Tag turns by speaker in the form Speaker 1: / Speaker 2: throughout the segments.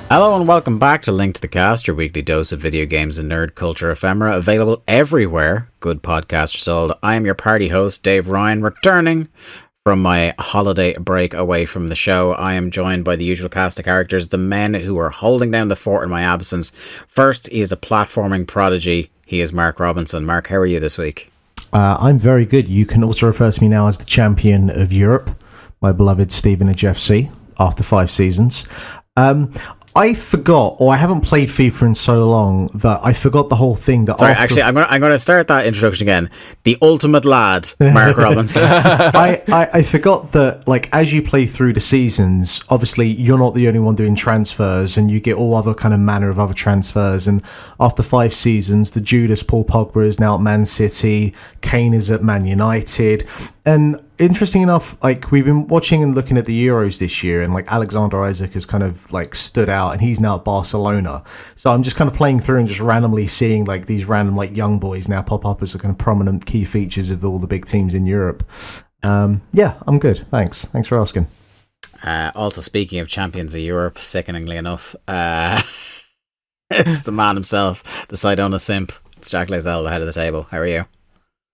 Speaker 1: Hello and welcome back to Link to the Cast, your weekly dose of video games and nerd culture ephemera, available everywhere good podcasts are sold. I am your party host, Dave Ryan, returning from my holiday break away from the show. I am joined by the usual cast of characters, the men who are holding down the fort in my absence. First, he is a platforming prodigy. He is Mark Robinson. Mark, how are you this week?
Speaker 2: I'm very good. You can also refer to me now as the champion of Europe, my beloved Stephen and Jeff C, after 5 seasons. I forgot, or I haven't played FIFA in so long that I forgot the whole thing. That
Speaker 1: actually, I'm going to start that introduction again. The ultimate lad, Mark Robinson.
Speaker 2: I forgot that, like, as you play through the seasons, obviously you're not the only one doing transfers, and you get all other kind of manner of other transfers. And after 5 seasons, the Judas Paul Pogba is now at Man City, Kane is at Man United, and interesting enough, like, we've been watching and looking at the Euros this year, and like Alexander Isaac has kind of like stood out, and he's now at Barcelona. So I'm just kind of playing through and just randomly seeing like these random like young boys now pop up as the kind of prominent key features of all the big teams in Europe. Yeah, I'm good. Thanks for asking.
Speaker 1: Also, speaking of champions of Europe, sickeningly enough, it's the man himself, the Sidona simp. It's Jack Lazell, the head of the table. How are you?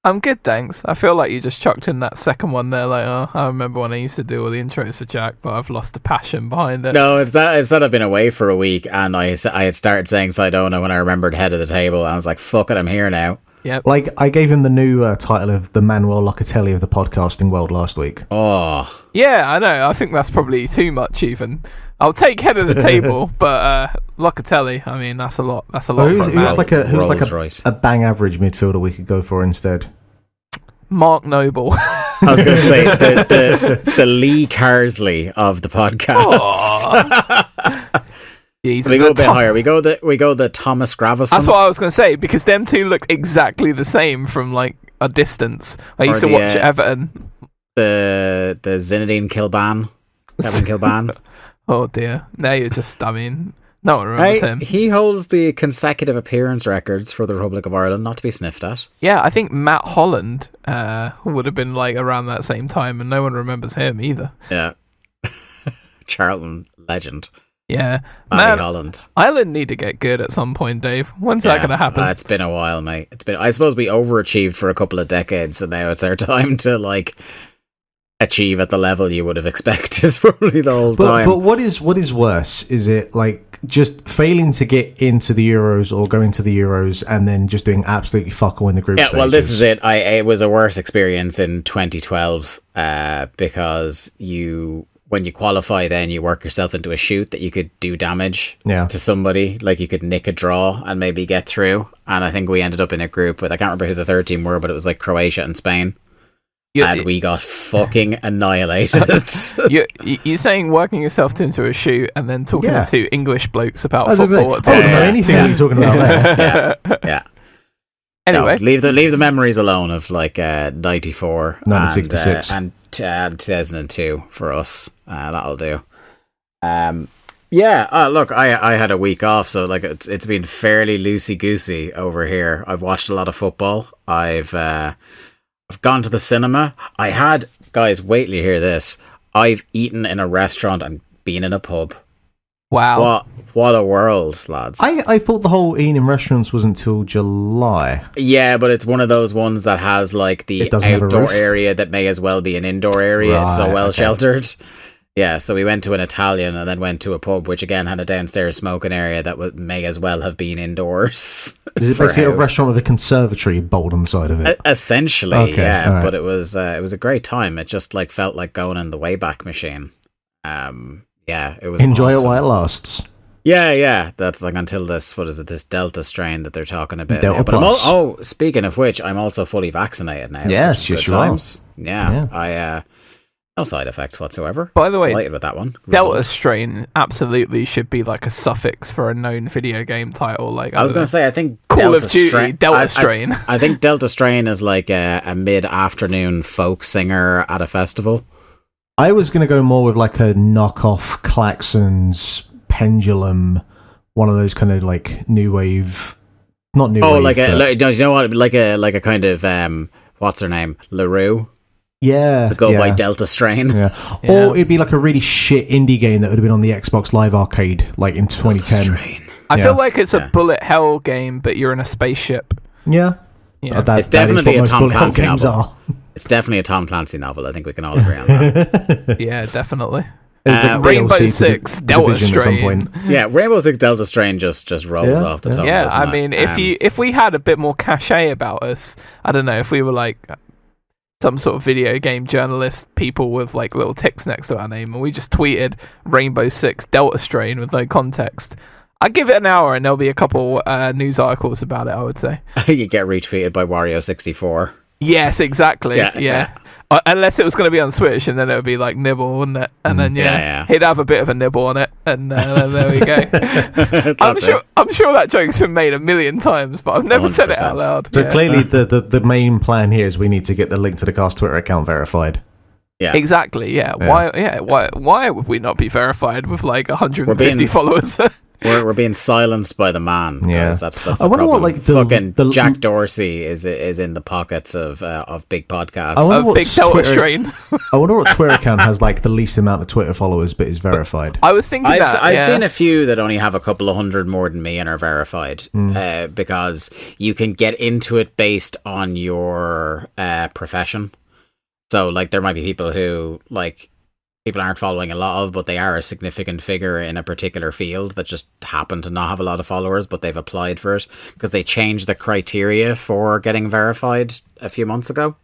Speaker 3: I'm good, thanks. I feel like you just chucked in that second one there. Like, I remember when I used to do all the intros for Jack, but I've lost the passion behind it.
Speaker 1: No, it's that I've been away for a week, and I had started saying Sidona when I remembered head of the table. I was like, fuck it, I'm here now.
Speaker 3: Yep.
Speaker 2: Like, I gave him the new title of the Manuel Locatelli of the podcasting world last week.
Speaker 1: Oh.
Speaker 3: Yeah, I know. I think that's probably too much even. I'll take head of the table, but Locatelli, I mean, that's a lot. That's a lot for a man.
Speaker 2: Who's like a bang average midfielder we could go for instead?
Speaker 3: Mark Noble.
Speaker 1: I was going to say the Lee Carsley of the podcast.
Speaker 3: Jeez,
Speaker 1: we go a bit higher. We go the Thomas Gravison.
Speaker 3: That's what I was going to say, because them two look exactly the same from like a distance. I used to watch Everton.
Speaker 1: The Zinedine Kilban. Kevin Kilban.
Speaker 3: Oh dear. Now you're just, I mean, no one remembers him.
Speaker 1: He holds the consecutive appearance records for the Republic of Ireland, not to be sniffed at.
Speaker 3: Yeah, I think Matt Holland would have been like around that same time, and no one remembers him either.
Speaker 1: Yeah. Charlton legend.
Speaker 3: Yeah.
Speaker 1: Man, Holland.
Speaker 3: Ireland need to get good at some point, Dave. When's that going to happen?
Speaker 1: It's been a while, mate. I suppose we overachieved for a couple of decades, so now it's our time to like achieve at the level you would have expected probably the whole time.
Speaker 2: But what is worse? Is it like just failing to get into the Euros or going to the Euros and then just doing absolutely fuck all in the group stages?
Speaker 1: Well, this is it. It was a worse experience in 2012 because when you qualify, then you work yourself into a shoot that you could do damage to somebody. Like you could nick a draw and maybe get through. And I think we ended up in a group with, I can't remember who the third team were, but it was like Croatia and Spain. And we got fucking annihilated.
Speaker 3: You're saying working yourself into a shoot and then talking to English blokes about football.
Speaker 2: I don't know anything what you're talking about there.
Speaker 1: Yeah.
Speaker 3: Anyway,
Speaker 1: no, leave the memories alone of like 94,
Speaker 2: 1966,
Speaker 1: and 2002 for us. That'll do. Look, I had a week off, so like it's been fairly loosey goosey over here. I've watched a lot of football. I've gone to the cinema. I had, guys, wait till you hear this. I've eaten in a restaurant and been in a pub.
Speaker 3: Wow.
Speaker 1: What a world, lads.
Speaker 2: I thought the whole eating in restaurants was until July.
Speaker 1: Yeah, but it's one of those ones that has like the outdoor area that may as well be an indoor area. Right, it's so well sheltered. Yeah, so we went to an Italian and then went to a pub, which again had a downstairs smoking area that may as well have been indoors.
Speaker 2: Is it basically a restaurant with a conservatory bolt on the side of it?
Speaker 1: Essentially, yeah. Right. But it was a great time. It just like felt like going in the Wayback Machine. It was
Speaker 2: enjoy
Speaker 1: awesome.
Speaker 2: it while it lasts.
Speaker 1: Yeah. That's like until this Delta strain that they're talking about.
Speaker 2: Delta
Speaker 1: Plus. Speaking of which, I'm also fully vaccinated now.
Speaker 2: Yes, you are.
Speaker 1: Yeah, I no side effects whatsoever.
Speaker 3: By the way,
Speaker 1: delighted with that one.
Speaker 3: Delta strain absolutely should be like a suffix for a known video game title. Like
Speaker 1: I was going to say, I think
Speaker 3: Call of Duty Delta strain.
Speaker 1: I think Delta strain is like a mid-afternoon folk singer at a festival.
Speaker 2: I was going to go more with like a knockoff Klaxons Pendulum, one of those kind of like new wave, not new wave.
Speaker 1: Don't you know what? Like a kind of what's her name, LaRue.
Speaker 2: Yeah.
Speaker 1: Go by Delta Strain.
Speaker 2: Yeah. Or it'd be like a really shit indie game that would have been on the Xbox Live Arcade, like in 2010.
Speaker 3: I feel like it's a bullet hell game, but you're in a spaceship.
Speaker 2: Yeah.
Speaker 1: It's definitely a Tom Clancy novel. It's definitely a Tom Clancy novel. I think we can all agree on that.
Speaker 3: Yeah, definitely.
Speaker 2: Rainbow
Speaker 3: Six Delta Strain.
Speaker 1: Yeah, Rainbow Six Delta Strain just rolls off the tongue.
Speaker 3: Yeah, I mean, if we had a bit more cachet about us, I don't know, if we were like some sort of video game journalist people with like little ticks next to our name, and we just tweeted Rainbow Six Delta Strain with no context, I'd give it an hour and there'll be a couple news articles about it, I would say.
Speaker 1: You get retweeted by Wario64.
Speaker 3: Yes, exactly. Yeah. Unless it was going to be on Switch, and then it would be like nibble, wouldn't it? And then he'd have a bit of a nibble on it, and there we go. I'm sure that joke's been made a million times, but I've never 100%. Said it out loud.
Speaker 2: So clearly, the main plan here is we need to get the Link to the Cast Twitter account verified.
Speaker 3: Yeah, exactly. Yeah. Why would we not be verified with like 150 followers?
Speaker 1: We're being silenced by the man.
Speaker 2: Yeah,
Speaker 1: that's the
Speaker 2: I wonder
Speaker 1: problem.
Speaker 2: what like
Speaker 1: the Jack Dorsey is in the pockets of big podcasts.
Speaker 3: Big Delta Strain.
Speaker 2: I wonder what Twitter account has like the least amount of Twitter followers but is verified.
Speaker 3: I was thinking
Speaker 1: I've seen a few that only have a couple of hundred more than me and are verified because you can get into it based on your profession. So like there might be people who like people aren't following a lot of, but they are a significant figure in a particular field that just happen to not have a lot of followers, but they've applied for it because they changed the criteria for getting verified a few months ago.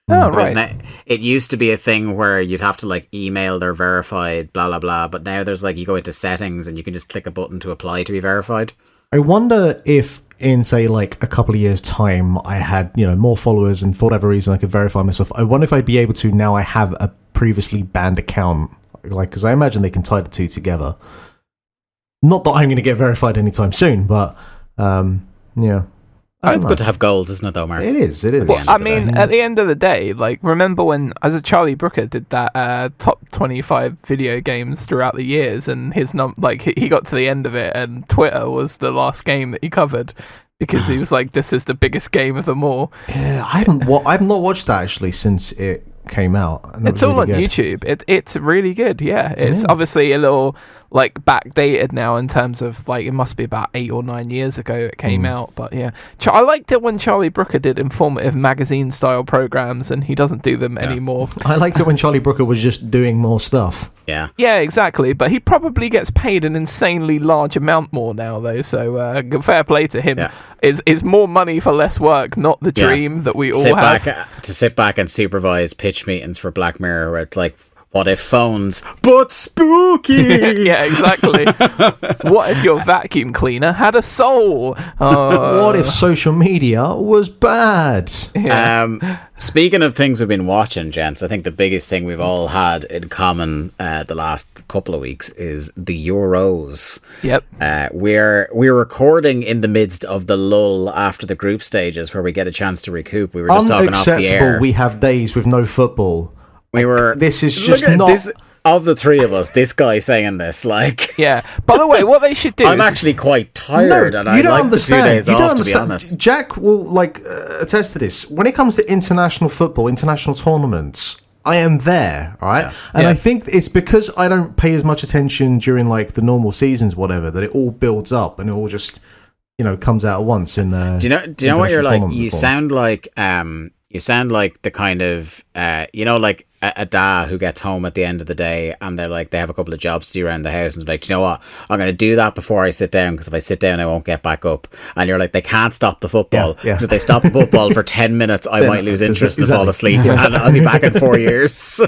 Speaker 3: Oh, right.
Speaker 1: It used to be a thing where you'd have to like email their verified, blah, blah, blah. But now there's like, you go into settings and you can just click a button to apply to be verified.
Speaker 2: I wonder if in say like a couple of years time I had, more followers and for whatever reason I could verify myself. I wonder if I'd be able to now I have a previously banned account, like, because I imagine they can tie the two together. Not that I'm going to get verified anytime soon, but
Speaker 1: it's good to have goals, isn't it, though, Mark?
Speaker 2: It is.
Speaker 3: Well, I mean, at the end of the day, like, remember when Charlie Brooker did that top 25 video games throughout the years, and his he got to the end of it, and Twitter was the last game that he covered because he was like, "This is the biggest game of them all."
Speaker 2: Yeah, I've not watched that actually since it came out.
Speaker 3: It's all really on YouTube. It's really good. Yeah, it's obviously a little like backdated now in terms of like it must be about 8 or 9 years ago it came out, but yeah, I liked it when Charlie Brooker did informative magazine style programs, and he doesn't do them anymore.
Speaker 2: I liked it when Charlie Brooker was just doing more stuff.
Speaker 3: Yeah, exactly, but he probably gets paid an insanely large amount more now though, so fair play to him. Is more money for less work not the dream that we all have?
Speaker 1: To sit back and supervise pitch meetings for Black Mirror where it's like, what if phones, but spooky?
Speaker 3: Yeah, exactly. What if your vacuum cleaner had a soul?
Speaker 2: What if social media was bad?
Speaker 1: Speaking of things we've been watching, gents, I think the biggest thing we've all had in common the last couple of weeks is the Euros.
Speaker 3: Yep.
Speaker 1: We're recording in the midst of the lull after the group stages where we get a chance to recoup. We were just talking off the air.
Speaker 2: We have days with no football. This is just not...
Speaker 1: This, of the three of us, this guy saying this, like...
Speaker 3: Yeah. By the way, what they should do
Speaker 1: I'm actually quite tired, and I'd like the 2 days off, to be honest.
Speaker 2: Jack will, attest to this. When it comes to international football, international tournaments, I am there, all right? And I think it's because I don't pay as much attention during, the normal seasons, whatever, that it all builds up, and it all just, comes out at once in...
Speaker 1: Do you know what you're like? You sound like the kind of, like a dad who gets home at the end of the day and they're like, they have a couple of jobs to do around the house and they're like, do you know what? I'm going to do that before I sit down because if I sit down, I won't get back up. And you're like, they can't stop the football. Because if they stop the football for 10 minutes, I might lose interest and fall asleep and I'll be back in 4 years.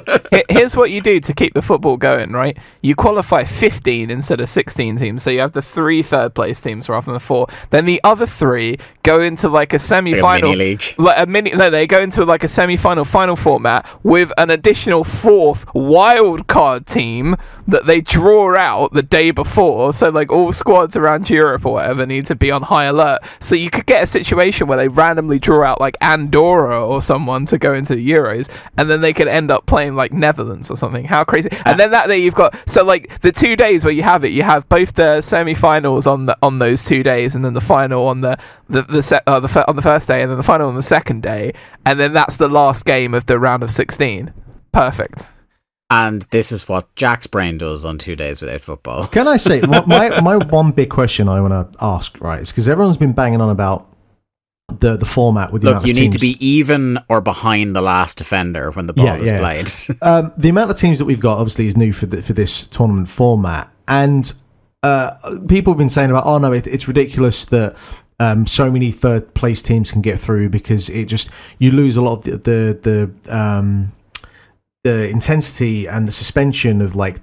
Speaker 3: Here's what you do to keep the football going, right? You qualify 15 instead of 16 teams. So you have the 3 third place teams rather than the 4. Then the other 3 go into a semi-final.
Speaker 1: Like a mini league.
Speaker 3: They go into a semi-final final format with an additional fourth wild card team that they draw out the day before. So like all squads around Europe or whatever need to be on high alert. So you could get a situation where they randomly draw out like Andorra or someone to go into the Euros, and then they could end up playing like Netherlands or something. How crazy! And then that day you've got, so like the 2 days where you have it, you have both the semi-finals on those 2 days, and then the final on on the first day, and then the final on the second day, and then that's the last game of the round of 16. Perfect.
Speaker 1: And this is what Jack's brain does on 2 days without football.
Speaker 2: Can I say, my one big question I want to ask, right, is because everyone's been banging on about the format with the
Speaker 1: Look,
Speaker 2: amount of
Speaker 1: you
Speaker 2: teams.
Speaker 1: need to be even or behind the last defender when the ball is played.
Speaker 2: The amount of teams that we've got obviously is new for this tournament format, and people have been saying about, oh no, it's ridiculous that so many third place teams can get through, because it just, you lose a lot of the intensity and the suspension of like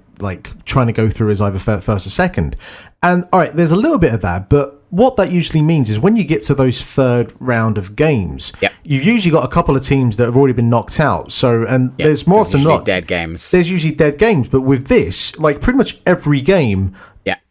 Speaker 2: trying to go through as either first or second. And all right, there's a little bit of that, but what that usually means is when you get to those third round of games, you've usually got a couple of teams that have already been knocked out. So, and there's more often not
Speaker 1: dead games.
Speaker 2: There's usually dead games, but with this, like pretty much every game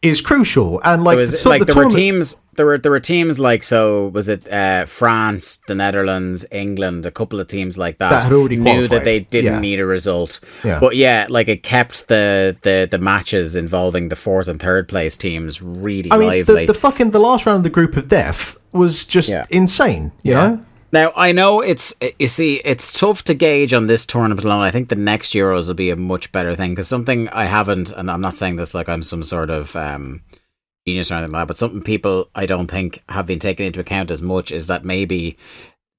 Speaker 2: is crucial. And like,
Speaker 1: there were teams like, so was it France, the Netherlands, England, a couple of teams like that
Speaker 2: had already
Speaker 1: knew
Speaker 2: qualified.
Speaker 1: that they didn't need a result.
Speaker 2: But
Speaker 1: like it kept the matches involving the fourth and third place teams really lively.
Speaker 2: The last round of the group of death was just insane, you know?
Speaker 1: Now, I know it's tough to gauge on this tournament alone. I think the next Euros will be a much better thing, because something I haven't, and I'm not saying this like I'm some sort of genius or anything like that, but something people I don't think have been taken into account as much is that maybe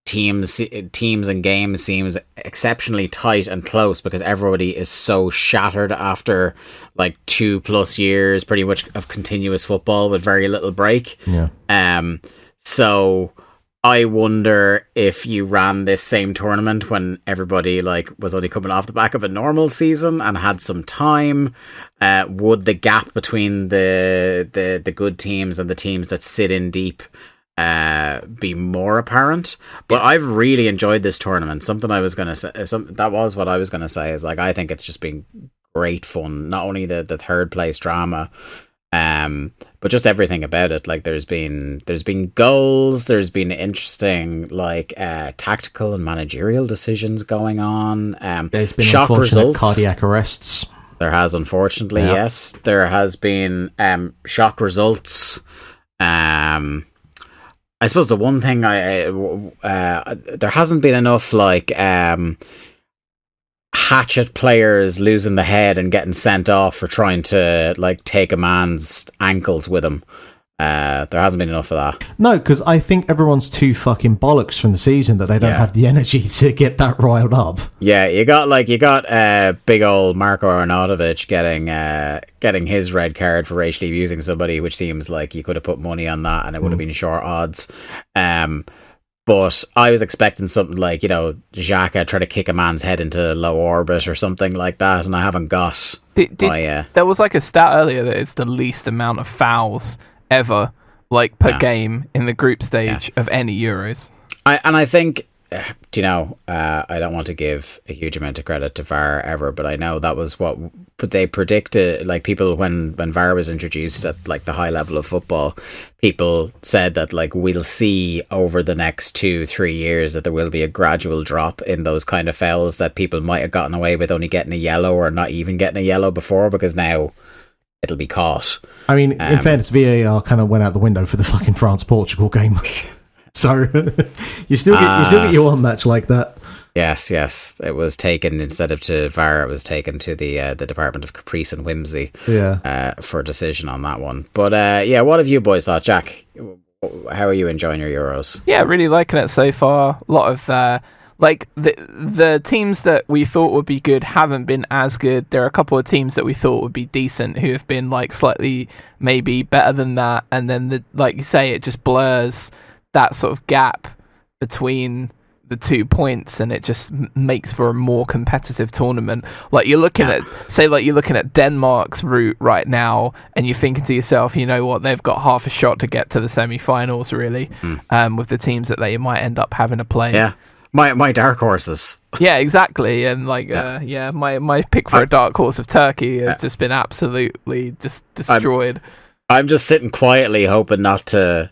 Speaker 1: teams and games seems exceptionally tight and close because everybody is so shattered after like 2+ years pretty much of continuous football with very little break. So I wonder if you ran this same tournament when everybody like was only coming off the back of a normal season and had some time, would the gap between the good teams and the teams that sit in deep be more apparent? But I've really enjoyed this tournament. Something I was gonna say, that was what I was gonna say, is like I think it's just been great fun. Not only the third place drama, but just everything about it. Like there's been goals, there's been interesting like tactical and managerial decisions going on.
Speaker 2: There's been
Speaker 1: shock results,
Speaker 2: cardiac arrests.
Speaker 1: There has, unfortunately, yes. There has been shock results. I suppose the one thing there hasn't been enough like hatchet players losing the head and getting sent off for trying to like take a man's ankles with them. There hasn't been enough of that. No,
Speaker 2: because I think everyone's too fucking bollocks from the season that they don't have the energy to get that riled up. Yeah, you got big old Marko Arnautovic getting his red card for racially abusing somebody, which seems like you could have put money on that and it would have been short odds. But I was expecting something like, Xhaka try to kick a man's head into low orbit or something like that, and I haven't got.
Speaker 3: There was like a stat earlier that it's the least amount of fouls ever, like per game in the group stage of any Euros.
Speaker 1: I think, I don't want to give a huge amount of credit to VAR ever, but I know that was what they predicted. Like people, when VAR was introduced at like the high level of football, people said that like we'll see over the next 2-3 years that there will be a gradual drop in those kind of fouls that people might have gotten away with only getting a yellow or not even getting a yellow before, because now it'll be caught. I mean, in fairness, VAR kind of went out the window for the fucking France-Portugal game. So you still get your one match like that. Yes. It was taken, instead of to VAR, it was taken to the Department of Caprice and Whimsy for a decision on that one. But what have you boys thought? Jack, how are you enjoying your Euros? Yeah, really liking it so far. A lot of like the teams that we thought would be good haven't been as good. There are a couple of teams that we thought would be decent who have been like slightly maybe better than that, and then like you say, it just blurs that sort of gap between the 2 points, and it just makes for a more competitive tournament. Like you're looking at Denmark's route right now, and you're thinking to yourself, you know what, they've got half a shot to get to the semi-finals really, with the teams that they might end up having to play. Yeah. my dark horses.
Speaker 3: Yeah, exactly. And like, my pick for a dark horse of Turkey has just been absolutely just destroyed.
Speaker 1: I'm just sitting quietly hoping not to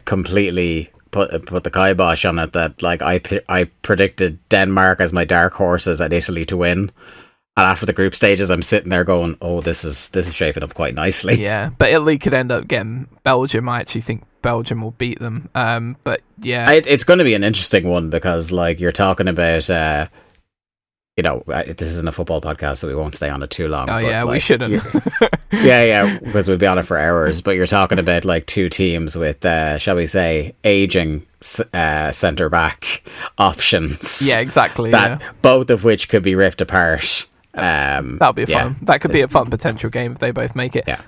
Speaker 1: completely put the kibosh on it. That like I predicted Denmark as my dark horses and Italy to win. And after the group stages, I'm sitting there going, "Oh, this is shaping up quite nicely."
Speaker 3: Yeah, but Italy could end up getting Belgium. I actually think Belgium will beat them. But yeah,
Speaker 1: it's going to be an interesting one because, like, you're talking about, this isn't a football podcast, so we won't stay on it too long.
Speaker 3: Oh
Speaker 1: but,
Speaker 3: yeah,
Speaker 1: like,
Speaker 3: we shouldn't.
Speaker 1: yeah, because we'll be on it for hours. But you're talking about like two teams with, shall we say, aging centre back options.
Speaker 3: Yeah, exactly.
Speaker 1: Both of which could be ripped apart.
Speaker 3: That'll be fun. That could be a fun potential game if they both make it.
Speaker 1: Yeah.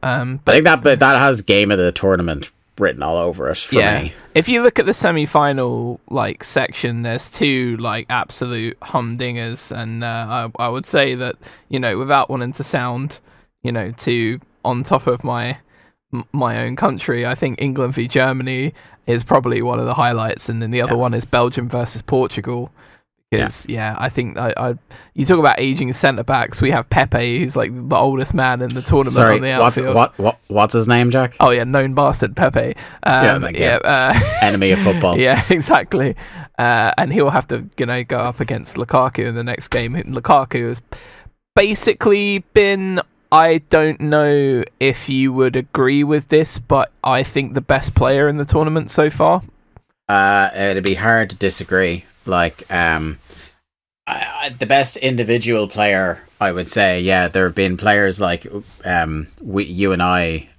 Speaker 3: But
Speaker 1: I think that has game of the tournament written all over it for me.
Speaker 3: If you look at the semi-final like section, there's two like absolute humdingers, and I would say that, without wanting to sound too on top of my own country, I think England v Germany is probably one of the highlights, and then the other one is Belgium versus Portugal. Because I think you talk about aging centre backs. We have Pepe, who's like the oldest man in the tournament on the outfield.
Speaker 1: What's his name, Jack?
Speaker 3: Oh yeah, known bastard Pepe.
Speaker 1: Enemy of football.
Speaker 3: Yeah, exactly. And he'll have to go up against Lukaku in the next game. Lukaku has basically been, I don't know if you would agree with this, but I think the best player in the tournament so far.
Speaker 1: It'd be hard to disagree. Like, the best individual player, I would say, there have been players like you and I,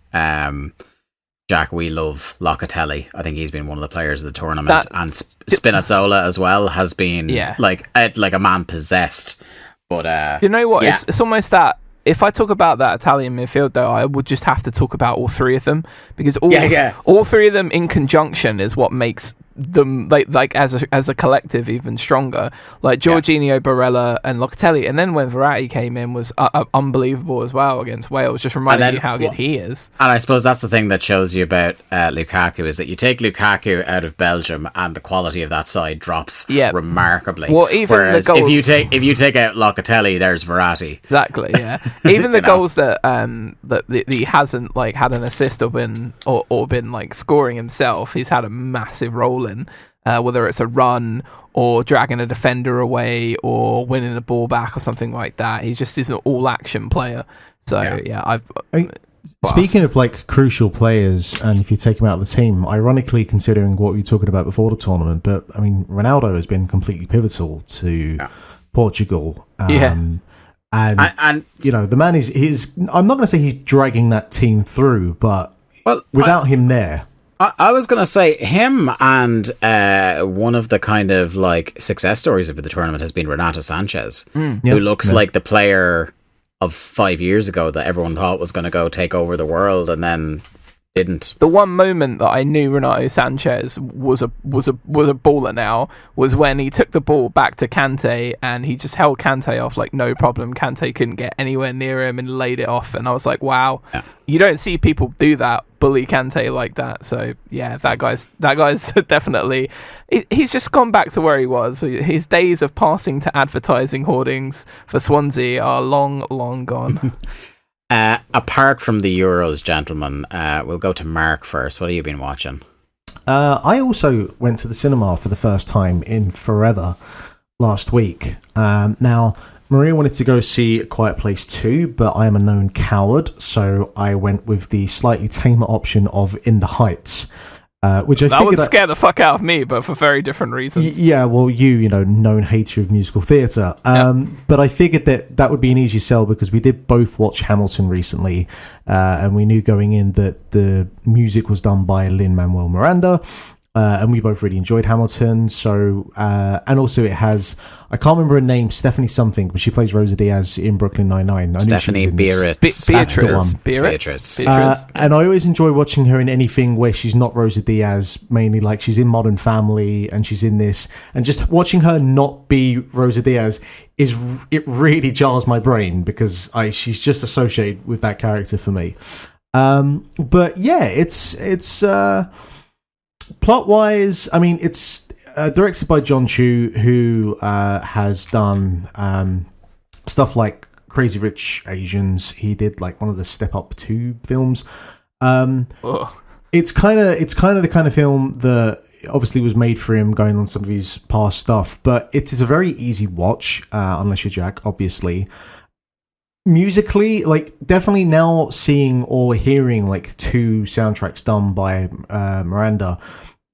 Speaker 1: Jack, we love Locatelli. I think he's been one of the players of the tournament, and Spinazzola as well has been like a man possessed. But
Speaker 3: you know what? It's almost that. If I talk about that Italian midfield, though, I would just have to talk about all three of them, because all three of them in conjunction is what makes them like as a collective even stronger. Like Jorginho, Barella, and Locatelli, and then when Verratti came in was unbelievable as well against Wales. Just reminding you how good he is.
Speaker 1: And I suppose that's the thing that shows you about Lukaku, is that you take Lukaku out of Belgium and the quality of that side drops remarkably.
Speaker 3: Well, even
Speaker 1: whereas
Speaker 3: the goals,
Speaker 1: if you take out Locatelli, there's Verratti.
Speaker 3: Exactly. Yeah. Even the goals that he hasn't like had an assist or been like scoring himself, he's had a massive role in, whether it's a run or dragging a defender away or winning a ball back or something like that. He just is an all-action player. So
Speaker 2: speaking of like crucial players, and if you take him out of the team, ironically considering what we were talking about before the tournament, but I mean Ronaldo has been completely pivotal to Portugal. And the man is I'm not going to say he's dragging that team through, but without him there.
Speaker 1: I was going to say him, and one of the kind of like success stories of the tournament has been Renato Sanchez, who looks like the player of 5 years ago that everyone thought was going to go take over the world and then didn't.
Speaker 3: The one moment that I knew Renato Sanchez was a baller now was when he took the ball back to Kante and he just held Kante off like no problem. Kante couldn't get anywhere near him and laid it off, and I was like, wow, you don't see people do that, bully Kante like that. So yeah, that guy's definitely, he's just gone back to where he was. His days of passing to advertising hoardings for Swansea are long gone.
Speaker 1: Apart from the Euros, gentlemen, we'll go to Mark first. What have you been watching?
Speaker 2: I also went to the cinema for the first time in forever last week. Now, Maria wanted to go see A Quiet Place 2, but I am a known coward, so I went with the slightly tamer option of In the Heights. Which I
Speaker 3: would scare the fuck out of me, but for very different reasons.
Speaker 2: Yeah, well, you known hater of musical theatre. But I figured that would be an easy sell because we did both watch Hamilton recently, and we knew going in that the music was done by Lin-Manuel Miranda, and we both really enjoyed Hamilton. So, and also it has, I can't remember her name, Stephanie something, but she plays Rosa Diaz in Brooklyn Nine-Nine.
Speaker 1: Stephanie Beatrice.
Speaker 3: Beatrice.
Speaker 2: And I always enjoy watching her in anything where she's not Rosa Diaz, mainly like she's in Modern Family and she's in this, and just watching her not be Rosa Diaz it really jars my brain because she's just associated with that character for me. But yeah, it's plot-wise, I mean, it's directed by John Chu, who has done stuff like Crazy Rich Asians. He did like one of the Step Up 2 films. It's kind of the kind of film that obviously was made for him, going on some of his past stuff, but it is a very easy watch, unless you're Jack, obviously. Musically, like, definitely now seeing or hearing like 2 soundtracks done by Miranda,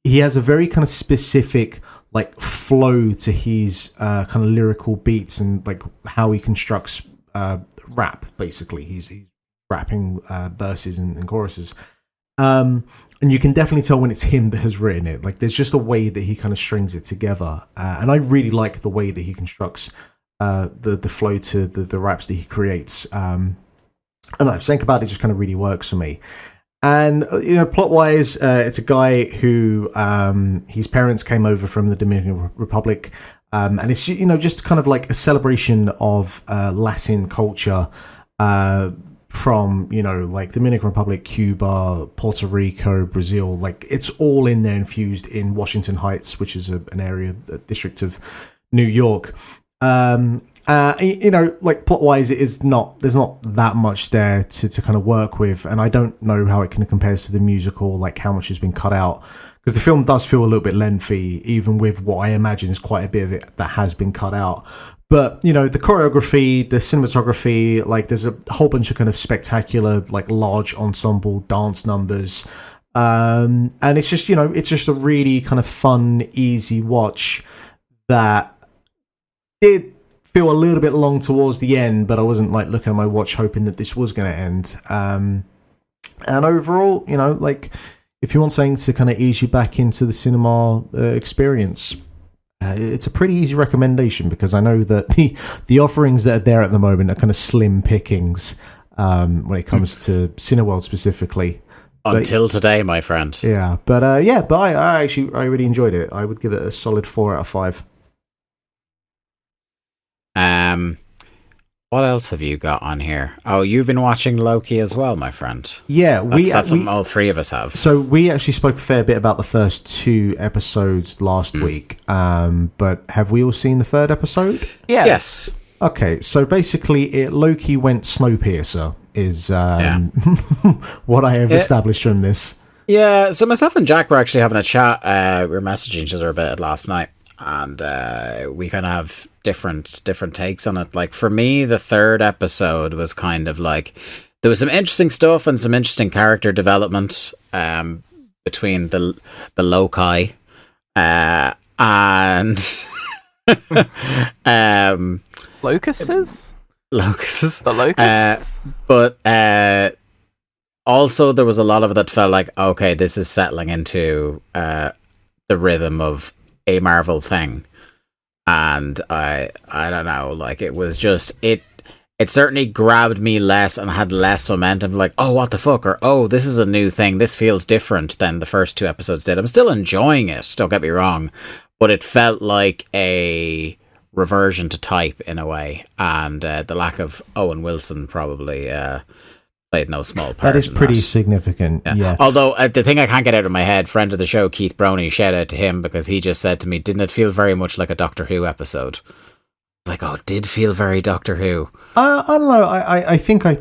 Speaker 2: he has a very kind of specific like flow to his kind of lyrical beats and like how he constructs rap. Basically, he's rapping verses and choruses. And you can definitely tell when it's him that has written it. Like, there's just a way that he kind of strings it together. And I really like the way that he constructs the flow to the raps that he creates. I don't know, Think About It just kind of really works for me. And, plot-wise, it's a guy who, his parents came over from the Dominican Republic. And it's, just kind of like a celebration of Latin culture, from like Dominican Republic, Cuba, Puerto Rico, Brazil. Like, it's all in there, infused in Washington Heights, which is a district of New York. Like, plot wise, there's not that much there to kind of work with, and I don't know how it kind of compares to the musical, like how much has been cut out, because the film does feel a little bit lengthy, even with what I imagine is quite a bit of it that has been cut out. But, the choreography, the cinematography, like, there's a whole bunch of kind of spectacular, like, large ensemble dance numbers. And it's just, it's just a really kind of fun, easy watch that did feel a little bit long towards the end, but I wasn't, like, looking at my watch hoping that this was going to end. And overall, like, if you want something to kind of ease you back into the cinema experience, it's a pretty easy recommendation, because I know that the offerings that are there at the moment are kind of slim pickings when it comes to Cineworld specifically.
Speaker 1: Until today, my friend.
Speaker 2: Yeah, but I really enjoyed it. I would give it a solid 4 out of 5.
Speaker 1: What else have you got on here? Oh, you've been watching Loki as well, my friend.
Speaker 2: Yeah,
Speaker 1: that's something all 3 of us have.
Speaker 2: So we actually spoke a fair bit about the first 2 episodes last week. But have we all seen the 3rd episode?
Speaker 1: Yes.
Speaker 2: Okay, so basically, Loki went Snowpiercer is what I have established from this.
Speaker 1: Yeah, so myself and Jack were actually having a chat. We were messaging each other a bit last night, and we kind of have different takes on it. Like, for me, the 3rd episode was kind of like, there was some interesting stuff and some interesting character development between the Loki and
Speaker 3: Locusts?
Speaker 1: The
Speaker 3: locusts?
Speaker 1: But also there was a lot of it that felt like, okay, this is settling into the rhythm of a Marvel thing. And I don't know, like, it was just, it certainly grabbed me less and had less momentum, like, oh, what the fuck, or oh, this is a new thing, this feels different than the first 2 episodes did. I'm still enjoying it, don't get me wrong, but it felt like a reversion to type in a way, and the lack of Owen Wilson probably played no small part.
Speaker 2: That is pretty significant, yeah.
Speaker 1: Although, the thing I can't get out of my head, friend of the show, Keith Broney, shout out to him, because he just said to me, didn't it feel very much like a Doctor Who episode? I was like, oh, it did feel very Doctor Who. I
Speaker 2: don't know, I think I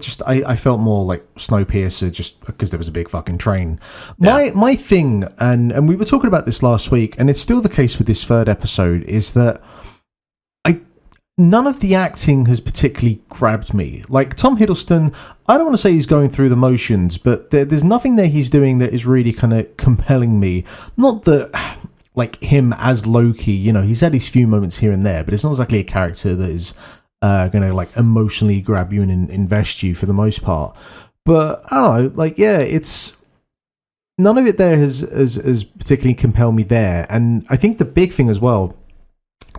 Speaker 2: felt more like Snowpiercer, just because there was a big fucking train. My thing, and we were talking about this last week, and it's still the case with this 3rd episode, is that none of the acting has particularly grabbed me. Like, Tom Hiddleston, I don't want to say he's going through the motions, but there's nothing there he's doing that is really kind of compelling me. Not that, like, him as Loki, he's had his few moments here and there, but it's not exactly a character that is going to, like, emotionally grab you and invest you for the most part. But, I don't know, like, yeah, it's... None of it there has particularly compelled me there. And I think the big thing as well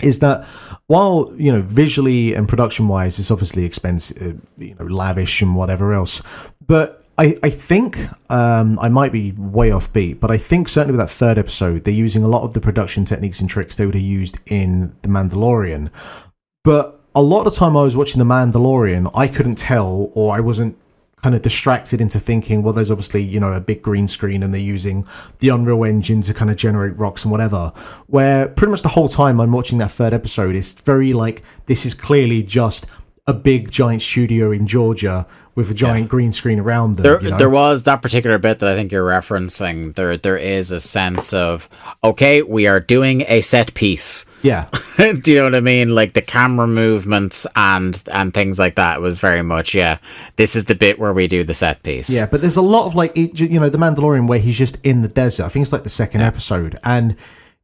Speaker 2: is that while, visually and production wise, it's obviously expensive, lavish and whatever else, but I think, I might be way off beat, but I think certainly with that 3rd episode, they're using a lot of the production techniques and tricks they would have used in The Mandalorian. But a lot of the time I was watching The Mandalorian, I couldn't tell, or I wasn't kind of distracted into thinking, well, there's obviously, you know, a big green screen and they're using the Unreal Engine to kind of generate rocks and whatever, where pretty much the whole time I'm watching that third episode, it's very like, this is clearly just a big giant studio in Georgia with a giant green screen around them.
Speaker 1: There was that particular bit that I think you're referencing. There is a sense of, okay, we are doing a set piece.
Speaker 2: Yeah.
Speaker 1: Do you know what I mean? Like the camera movements and things like that was very much, this is the bit where we do the set piece.
Speaker 2: Yeah, but there's a lot of like, you know, The Mandalorian where he's just in the desert. I think it's like the second episode. And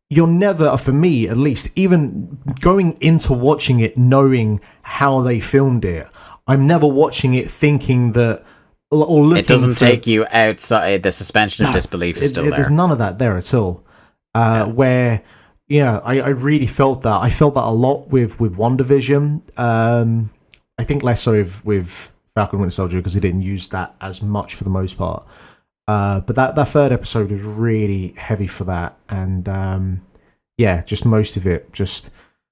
Speaker 2: you're never, for me at least, even going into watching it, knowing how they filmed it, I'm never watching it thinking that, or looking.
Speaker 1: It doesn't take you outside. The suspension of disbelief is still there.
Speaker 2: There's none of that there at all. Where, I really felt that. I felt that a lot with WandaVision. I think less so with Falcon Winter Soldier because he didn't use that as much for the most part. But that third episode was really heavy for that. And just most of it, just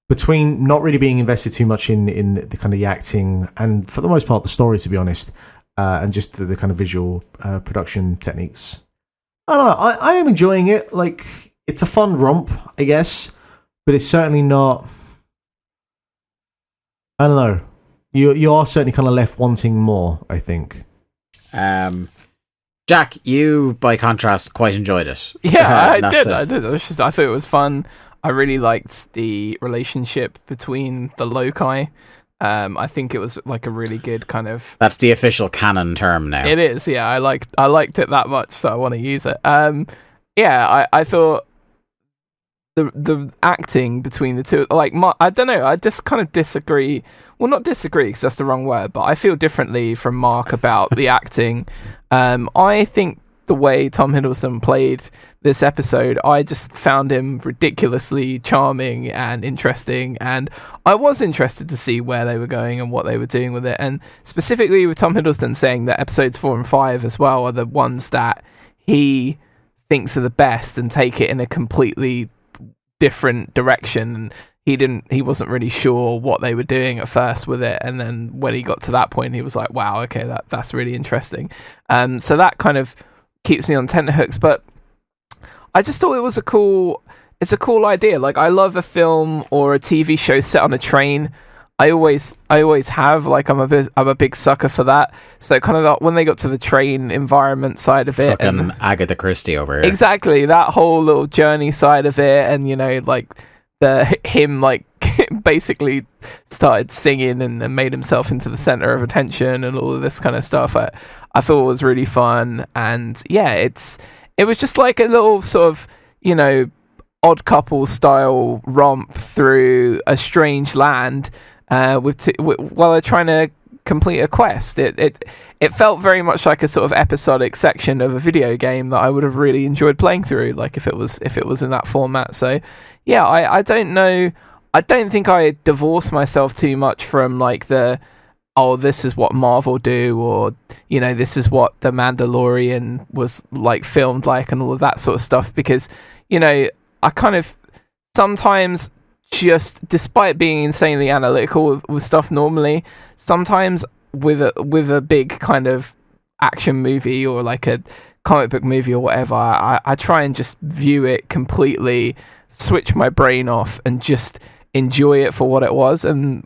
Speaker 2: between not really being invested too much in the kind of the acting and for the most part the story, to be honest, and just the kind of visual production techniques. I don't know. I am enjoying it. Like, it's a fun romp, I guess, but it's certainly not. I don't know. You are certainly kind of left wanting more, I think.
Speaker 1: Jack, you by contrast quite enjoyed it.
Speaker 3: Yeah, I did. I thought it was fun. I really liked the relationship between the Loki. I think it was like a really good kind of.
Speaker 1: That's the official canon term now.
Speaker 3: It is, yeah. I liked it that much, so I want to use it. I thought the acting between the two, like, I don't know. I just kind of disagree. Well, not disagree because that's the wrong word, but I feel differently from Mark about the acting. I think the way Tom Hiddleston played this episode, I just found him ridiculously charming and interesting, and I was interested to see where they were going and what they were doing with it, and specifically with Tom Hiddleston saying that episodes 4 and 5 as well are the ones that he thinks are the best and take it in a completely different direction. And he wasn't really sure what they were doing at first with it, and then when he got to that point he was like, wow, okay, that's really interesting. So that kind of keeps me on tenterhooks, but I just thought it's a cool idea. Like, I love a film or a TV show set on a train. I always have, like, I'm a big sucker for that. So kind of when they got to the train environment side of it,
Speaker 1: fucking Agatha Christie over here.
Speaker 3: Exactly, that whole little journey side of it, and like him like basically started singing and made himself into the center of attention and all of this kind of stuff. I thought it was really fun, and it was just like a little sort of, Odd Couple style romp through a strange land while they're trying to complete a quest. It felt very much like a sort of episodic section of a video game that I would have really enjoyed playing through, like if it was in that format. So yeah, I don't know. I don't think I divorce myself too much from like this is what Marvel do, or this is what The Mandalorian was like filmed like, and all of that sort of stuff, because I kind of sometimes, just despite being insanely analytical with stuff normally, sometimes with a big kind of action movie or like a comic book movie or whatever, I try and just view it completely, switch my brain off and just enjoy it for what it was. And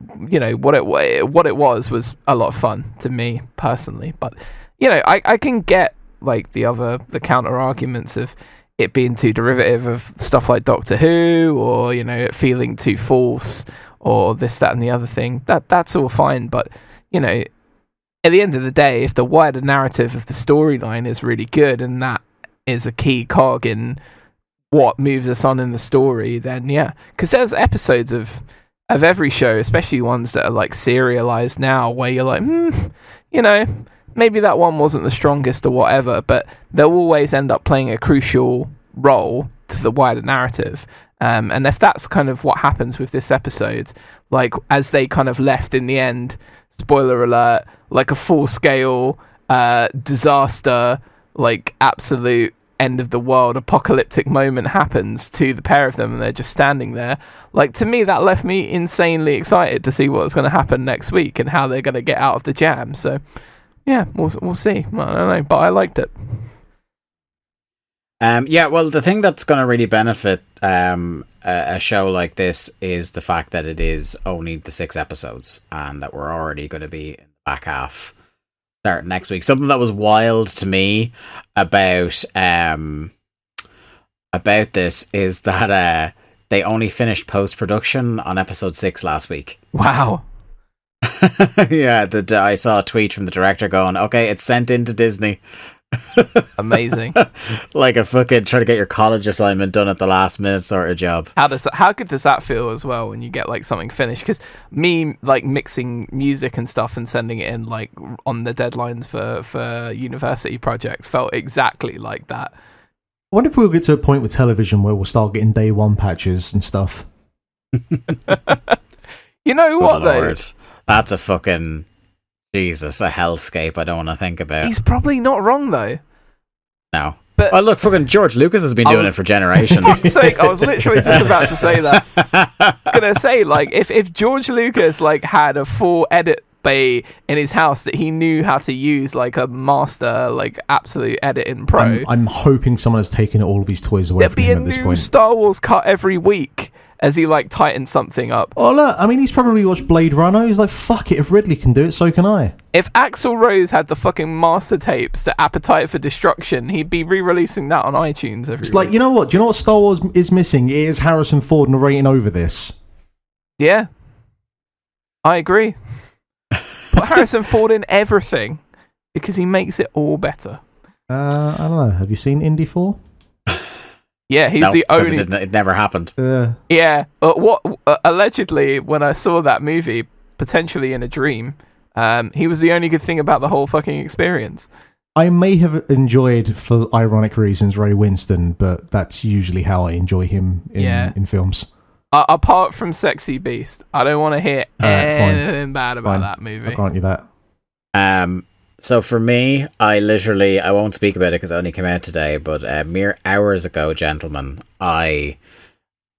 Speaker 3: what it was a lot of fun to me personally. But I can get like the counter arguments of it being too derivative of stuff like Doctor Who, or it feeling too false, or this, that, and the other thing. That's all fine, but at the end of the day, if the wider narrative of the storyline is really good and that is a key cog in what moves us on in the story, then yeah. Because there's episodes of every show, especially ones that are like serialized now, where you're like, maybe that one wasn't the strongest or whatever, but they'll always end up playing a crucial role to the wider narrative. And if that's kind of what happens with this episode, like as they kind of left in the end, spoiler alert, like a full-scale disaster, like absolute end of the world apocalyptic moment happens to the pair of them and they're just standing there, like, to me that left me insanely excited to see what's going to happen next week and how they're going to get out of the jam. So yeah, we'll see. I don't know, but I liked it.
Speaker 1: Yeah, well, the thing that's going to really benefit a show like this is the fact that it is only the 6 episodes, and that we're already going to be in the back half starting next week. Something that was wild to me about this is that they only finished post-production on episode 6 last week.
Speaker 3: Wow.
Speaker 1: Yeah, I saw a tweet from the director going, okay, it's sent into Disney.
Speaker 3: Amazing.
Speaker 1: Like a fucking try to get your college assignment done at the last minute sort of job.
Speaker 3: How good does that feel as well when you get like something finished? Because me like mixing music and stuff and sending it in like on the deadlines for university projects felt exactly like that.
Speaker 2: I wonder if we'll get to a point with television where we'll start getting day one patches and stuff.
Speaker 3: You know what though?
Speaker 1: That's a fucking Jesus, a hellscape I don't want to think about.
Speaker 3: He's probably not wrong though.
Speaker 1: No.
Speaker 3: But
Speaker 1: look, fucking George Lucas has been doing it for generations.
Speaker 3: For fuck's sake, I was literally just about to say that. I was gonna say, like, if George Lucas like had a full edit bay in his house that he knew how to use, like a master, like absolute editing pro.
Speaker 2: I'm hoping someone has taken all of his toys away from him at this point. There'd be a new
Speaker 3: Star Wars cut every week as he like tightens something up.
Speaker 2: Oh look, I mean, he's probably watched Blade Runner. He's like, fuck it, if Ridley can do it, so can I.
Speaker 3: If Axl Rose had the fucking master tapes, the Appetite for Destruction, he'd be re-releasing that on iTunes every week.
Speaker 2: Like, you know what? Do you know what Star Wars is missing? It is Harrison Ford narrating over this.
Speaker 3: Yeah. I agree. Put Harrison Ford in everything because he makes it all better.
Speaker 2: I don't know. Have you seen Indy 4?
Speaker 3: Yeah, he's the only.
Speaker 1: It never happened.
Speaker 3: Yeah, allegedly, when I saw that movie, potentially in a dream, he was the only good thing about the whole fucking experience.
Speaker 2: I may have enjoyed, for ironic reasons, Ray Winston, but that's usually how I enjoy him in films.
Speaker 3: Apart from Sexy Beast, I don't want to hear anything bad about that movie.
Speaker 2: I'll grant you that.
Speaker 1: So for me, I won't speak about it because it only came out today, but mere hours ago, gentlemen, I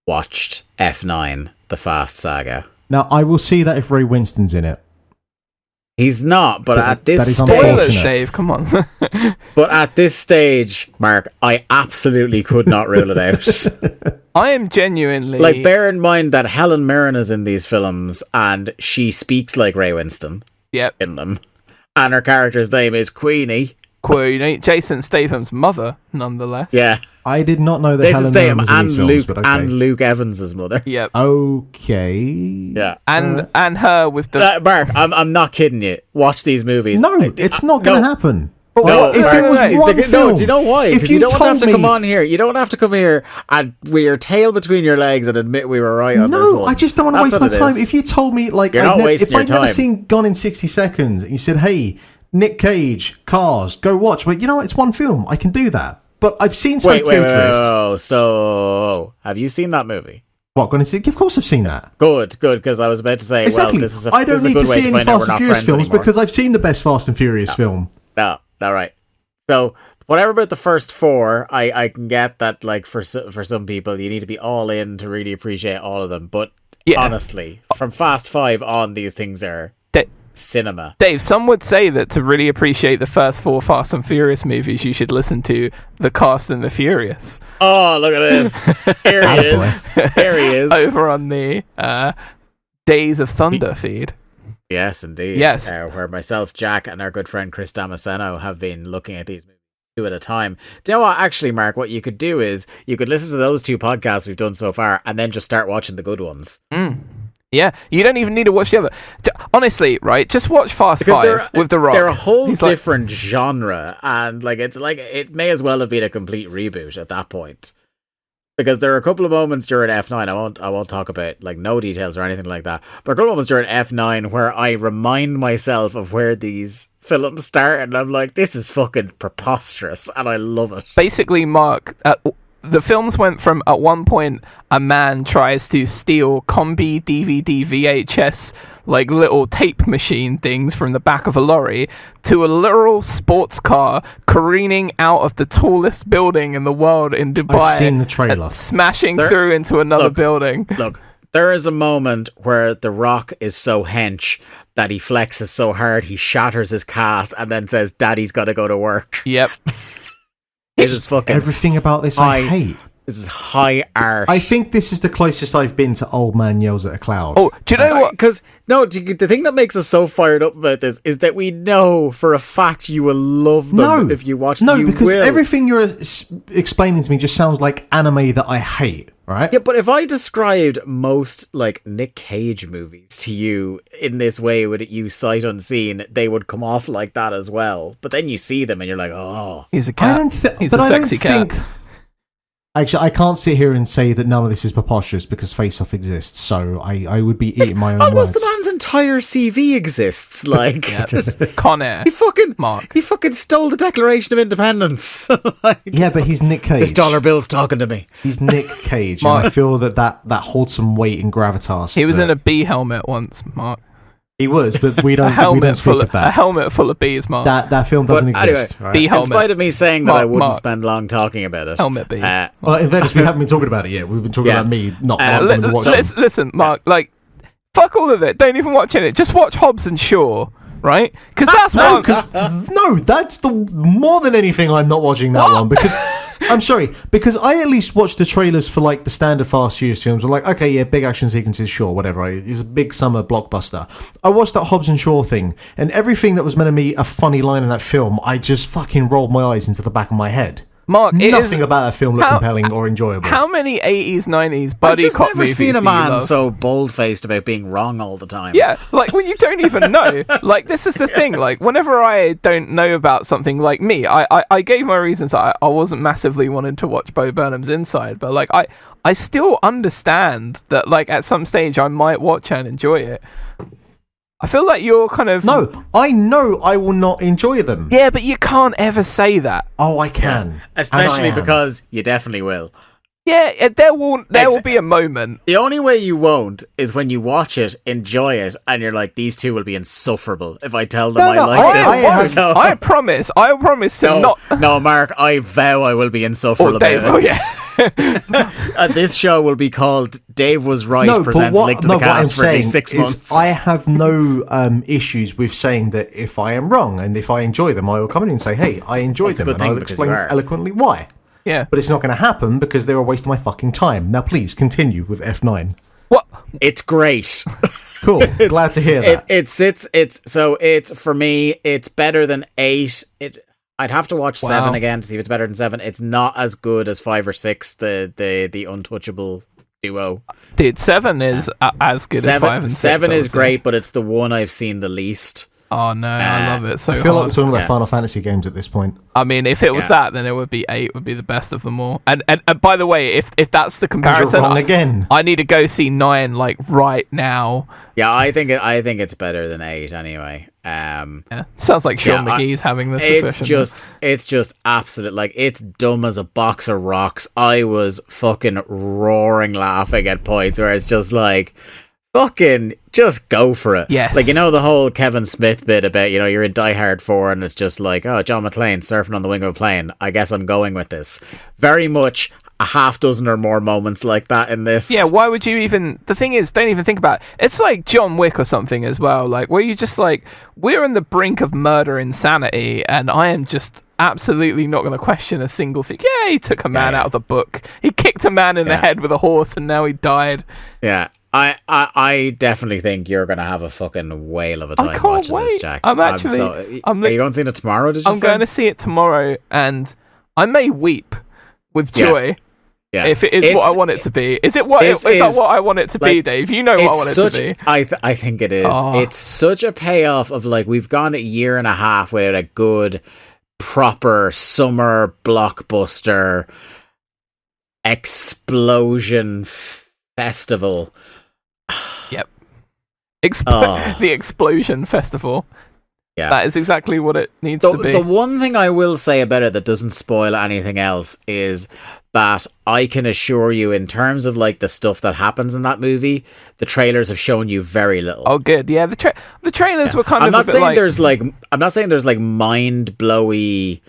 Speaker 1: watched F9, The Fast Saga.
Speaker 2: Now, I will see that if Ray Winston's in it.
Speaker 1: He's not, but at this stage...
Speaker 3: Spoilers, Dave, come on.
Speaker 1: But at this stage, Mark, I absolutely could not rule it out.
Speaker 3: I am genuinely...
Speaker 1: Like, bear in mind that Helen Mirren is in these films, and she speaks like Ray Winston in them. And her character's name is Queenie.
Speaker 3: Jason Statham's mother, nonetheless.
Speaker 1: Yeah.
Speaker 2: I did not know that
Speaker 1: Jason
Speaker 2: Helen Mirren was in these films, but okay.
Speaker 1: And Luke Evans' mother.
Speaker 3: Yep.
Speaker 2: Okay.
Speaker 1: Yeah.
Speaker 3: And her with the...
Speaker 1: Mark, I'm not kidding you. Watch these movies.
Speaker 2: No, it's not going to happen.
Speaker 1: No,
Speaker 2: if it was one film,
Speaker 1: no, do you know why? Because you don't have to come on here. You don't have to come here and with your tail between your legs and admit we were right on this one.
Speaker 2: No, I just don't want to waste my time. If you told me, like,
Speaker 1: if I'd
Speaker 2: never seen Gone in 60 Seconds, and you said, hey, Nick Cage, Cars, go watch. But you know what? It's one film. I can do that. But I've seen Tokyo Drift.
Speaker 1: So, have you seen that movie?
Speaker 2: What, Gone in 60? Of course I've seen that.
Speaker 1: Good, because I was about to say,
Speaker 2: exactly.
Speaker 1: well, this is a
Speaker 2: I don't need to see any Fast and Furious films
Speaker 1: anymore.
Speaker 2: because I've seen the best Fast and Furious film.
Speaker 1: No, all right. So, whatever about the first 4, I can get that, like, for some people, you need to be all in to really appreciate all of them. But honestly, from Fast 5 on, these things are cinema.
Speaker 3: Dave, some would say that to really appreciate the first 4 Fast and Furious movies, you should listen to The Cast and the Furious.
Speaker 1: Oh, look at this. Here he is. Here he is.
Speaker 3: Over on the Days of Thunder feed.
Speaker 1: Yes, indeed.
Speaker 3: Yes.
Speaker 1: Where myself, Jack, and our good friend Chris Damasceno have been looking at these movies 2 at a time. Do you know what, actually, Mark, what you could do is you could listen to those 2 podcasts we've done so far and then just start watching the good ones.
Speaker 3: Yeah, you don't even need to watch the other. Honestly, right? Just watch Fast 5 with The Rock.
Speaker 1: They're a whole different genre, and like it's like it may as well have been a complete reboot at that point. Because there are a couple of moments during F9, I won't talk about like no details or anything like that, but a couple of moments during F9 where I remind myself of where these films start, and I'm like, this is fucking preposterous, and I love it.
Speaker 3: Basically, Mark, the films went from, at one point, a man tries to steal combi DVD VHS, like little tape machine things from the back of a lorry, to a literal sports car careening out of the tallest building in the world in Dubai.
Speaker 2: I've seen the trailer.
Speaker 3: Smashing through into another building.
Speaker 1: Look, there is a moment where The Rock is so hench that he flexes so hard he shatters his cast and then says, "Daddy's got to go to work."
Speaker 3: Yep.
Speaker 1: This is fucking
Speaker 2: everything about this I hate.
Speaker 1: This is high art.
Speaker 2: I think this is the closest I've been to Old Man Yells at a Cloud.
Speaker 3: Oh, do you know what?
Speaker 1: Because the thing that makes us so fired up about this is that we know for a fact you will love them if you watch them. No,
Speaker 2: because everything you're explaining to me just sounds like anime that I hate, right?
Speaker 1: Yeah, but if I described most like Nick Cage movies to you in this way, would it use sight unseen, they would come off like that as well. But then you see them and you're like, oh,
Speaker 3: he's a cat. He's a sexy cat.
Speaker 2: Actually, I can't sit here and say that none of this is preposterous because Face Off exists, so I would be eating my own
Speaker 1: almost
Speaker 2: words.
Speaker 1: The man's entire CV exists. Like,
Speaker 3: Con Air.
Speaker 1: He fucking stole the Declaration of Independence. Like,
Speaker 2: yeah, but he's Nick Cage.
Speaker 1: This dollar bill's talking to me.
Speaker 2: He's Nick Cage, and I feel that holds some weight in gravitas.
Speaker 3: He was in a bee helmet once, Mark.
Speaker 2: He was, but we don't.
Speaker 3: A helmet
Speaker 2: full of that.
Speaker 3: A helmet full of bees, Mark.
Speaker 2: That film doesn't exist.
Speaker 1: Anyway,
Speaker 2: right?
Speaker 3: Bee helmet.
Speaker 1: In spite of me saying that I wouldn't spend long talking about it.
Speaker 3: Helmet bees.
Speaker 2: Well, in fairness, we haven't been talking about it yet. We've been talking about me not watching.
Speaker 3: Listen, Mark. Like, fuck all of it. Don't even watch it. Just watch Hobbs and Shaw, right? Because that's
Speaker 2: that's the more than anything. I'm not watching that one because. I'm sorry, because I at least watched the trailers for like the standard Fast Furious films. I'm like, okay, yeah, big action sequences, sure, whatever. It's a big summer blockbuster. I watched that Hobbs and Shaw thing, and everything that was meant to be a funny line in that film, I just fucking rolled my eyes into the back of my head.
Speaker 3: Mark,
Speaker 2: nothing about that film looked compelling or enjoyable.
Speaker 3: How many 80s, 90s buddy cop movies do you love? I've never seen a man
Speaker 1: so bold-faced about being wrong all the time.
Speaker 3: Yeah, like when you don't even know. Like, this is the thing. Like, whenever I don't know about something, like me, I gave my reasons. I wasn't massively wanting to watch Bo Burnham's Inside, but like I still understand that like at some stage I might watch and enjoy it. I feel like you're kind of...
Speaker 2: No, I know I will not enjoy them.
Speaker 3: Yeah, but you can't ever say that.
Speaker 2: Oh, I can.
Speaker 1: Yeah. Especially because you definitely will.
Speaker 3: Yeah, there will be a moment.
Speaker 1: The only way you won't is when you watch it, enjoy it, and you're like, these two will be insufferable if I tell them I liked it.
Speaker 3: I promise to not...
Speaker 1: No, Mark, I vow I will be insufferable about it. This show will be called Dave Was Right presents Link to the Cast for at least 6 months.
Speaker 2: I have no issues with saying that if I am wrong, and if I enjoy them, I will come in and say, hey, I enjoyed them, and I'll explain eloquently why.
Speaker 3: Yeah.
Speaker 2: But it's not going to happen because they're a waste of my fucking time. Now, please continue with F9.
Speaker 3: What?
Speaker 1: It's great.
Speaker 2: Cool. Glad to hear that.
Speaker 1: It's for me, it's better than 8. I'd have to watch 7 again to see if it's better than 7. It's not as good as 5 or 6, the untouchable duo.
Speaker 3: Dude, 7 is as good as 5 and 6.
Speaker 1: 7 is great, but it's the one I've seen the least.
Speaker 3: Oh no, I love it so
Speaker 2: I feel
Speaker 3: hard.
Speaker 2: like we're talking about Final Fantasy games at this point.
Speaker 3: I mean, if it was that, then it would be 8 would be the best of them all. And by the way, if that's the comparison,
Speaker 2: again.
Speaker 3: I need to go see 9 like right now.
Speaker 1: Yeah, I think it's better than 8 anyway.
Speaker 3: Sounds like Sean McGee's having this discussion.
Speaker 1: It's just absolute, like, it's dumb as a box of rocks. I was fucking roaring laughing at points where it's just like, fucking just go for it.
Speaker 3: Yes.
Speaker 1: Like, you know, the whole Kevin Smith bit about, you know, you're in Die Hard 4 and it's just like, oh, John McClane surfing on the wing of a plane. I guess I'm going with this. Very much a half dozen or more moments like that in this.
Speaker 3: Yeah, why would you even... The thing is, don't even think about it. It's like John Wick or something as well, like, where you just like, we're on the brink of murder insanity and I am just absolutely not going to question a single thing. Yeah, he took a man out of the book. He kicked a man in the head with a horse and now he died.
Speaker 1: Yeah. I definitely think you're going to have a fucking whale of a time watching this, Jack.
Speaker 3: Are you
Speaker 1: going to see it tomorrow, did you say?
Speaker 3: I'm going to see it tomorrow, and I may weep with joy if it is what I want it to be. Is it what I want it to be, Dave? You know what I want it to be.
Speaker 1: I think it is. Oh. It's such a payoff of, like, we've gone a year and a half without a good, proper summer blockbuster explosion festival.
Speaker 3: Yep. The Explosion Festival. Yeah. That is exactly what it needs to be.
Speaker 1: The one thing I will say about it that doesn't spoil anything else is that I can assure you, in terms of like the stuff that happens in that movie, the trailers have shown you very little.
Speaker 3: Oh, good. Yeah, the trailers were kind of.
Speaker 1: I'm not saying there's like mind blowy,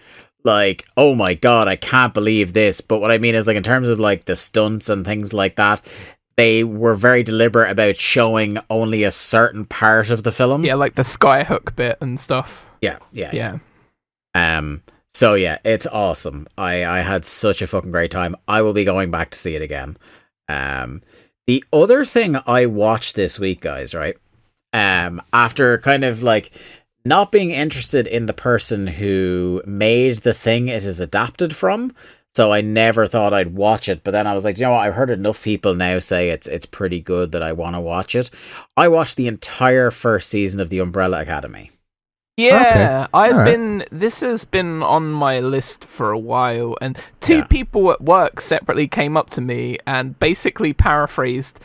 Speaker 1: like, oh my god, I can't believe this. But what I mean is, like, in terms of like the stunts and things like that, they were very deliberate about showing only a certain part of the film.
Speaker 3: Yeah, like the skyhook bit and stuff.
Speaker 1: Yeah. So yeah, it's awesome. I had such a fucking great time. I will be going back to see it again. The other thing I watched this week, guys, right? After kind of like not being interested in the person who made the thing it is adapted from, so I never thought I'd watch it. But then I was like, you know what? I've heard enough people now say it's pretty good that I want to watch it. I watched the entire first season of The Umbrella Academy.
Speaker 3: Yeah,
Speaker 2: Okay.
Speaker 3: this has been on my list for a while, and two people at work separately came up to me and basically paraphrased